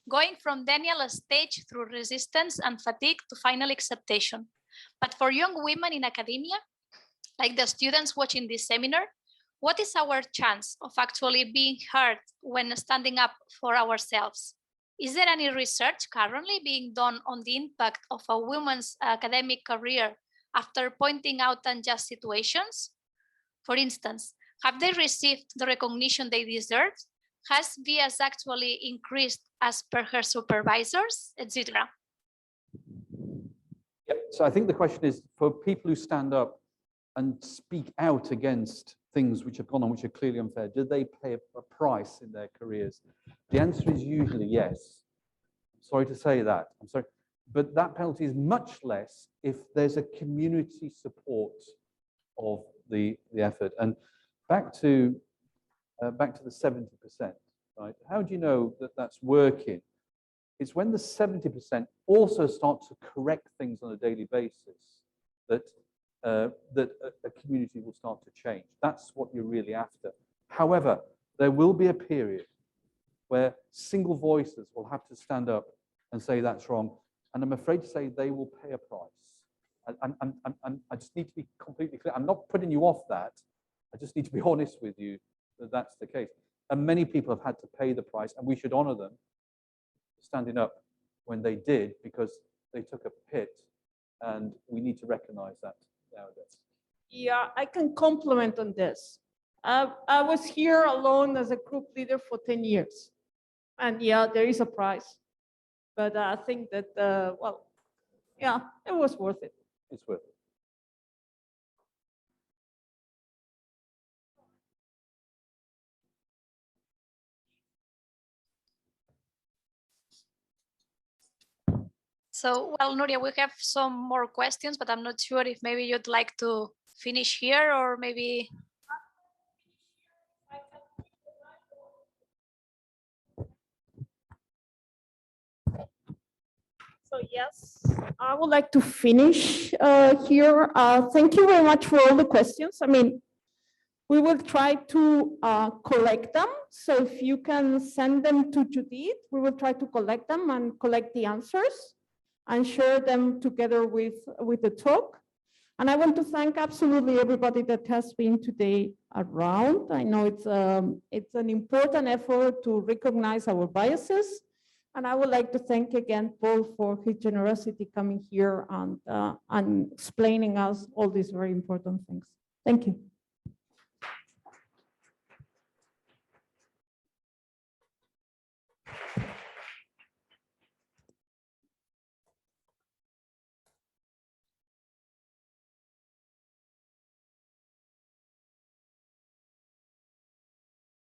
going from denial stage through resistance and fatigue to final acceptation. But for young women in academia, like the students watching this seminar, what is our chance of actually being heard when standing up for ourselves? Is there any research currently being done on the impact of a woman's academic career after pointing out unjust situations? For instance, have they received the recognition they deserve? Has bias actually increased as per her supervisors, etc.? Yep. So I think the question is, for people who stand up and speak out against things which have gone on, which are clearly unfair, do they pay a price in their careers? The answer is usually yes. I'm sorry to say that. I'm sorry. But that penalty is much less if there's a community support of the effort. And back to the 70%, right? How do you know that that's working? It's when the 70% also start to correct things on a daily basis that a community will start to change. That's what you're really after. However, there will be a period where single voices will have to stand up and say that's wrong. And I'm afraid to say they will pay a price. I just need to be completely clear. I'm not putting you off that. I just need to be honest with you that that's the case. And many people have had to pay the price, and we should honor them standing up when they did, because they took a hit, and we need to recognize that nowadays. Yeah, I can compliment on this. I was here alone as a group leader for 10 years. And yeah, there is a price. But I think that, well, yeah, it was worth it. It's worth it. So, well, Nuria, we have some more questions, but I'm not sure if maybe you'd like to finish here or maybe. So yes, I would like to finish here. Thank you very much for all the questions. I mean, we will try to collect them. So if you can send them to Judith, we will try to collect them and collect the answers and share them together with the talk. And I want to thank absolutely everybody that has been today around. I know it's an important effort to recognize our biases. And I would like to thank again Paul for his generosity coming here and explaining us all these very important things. Thank you.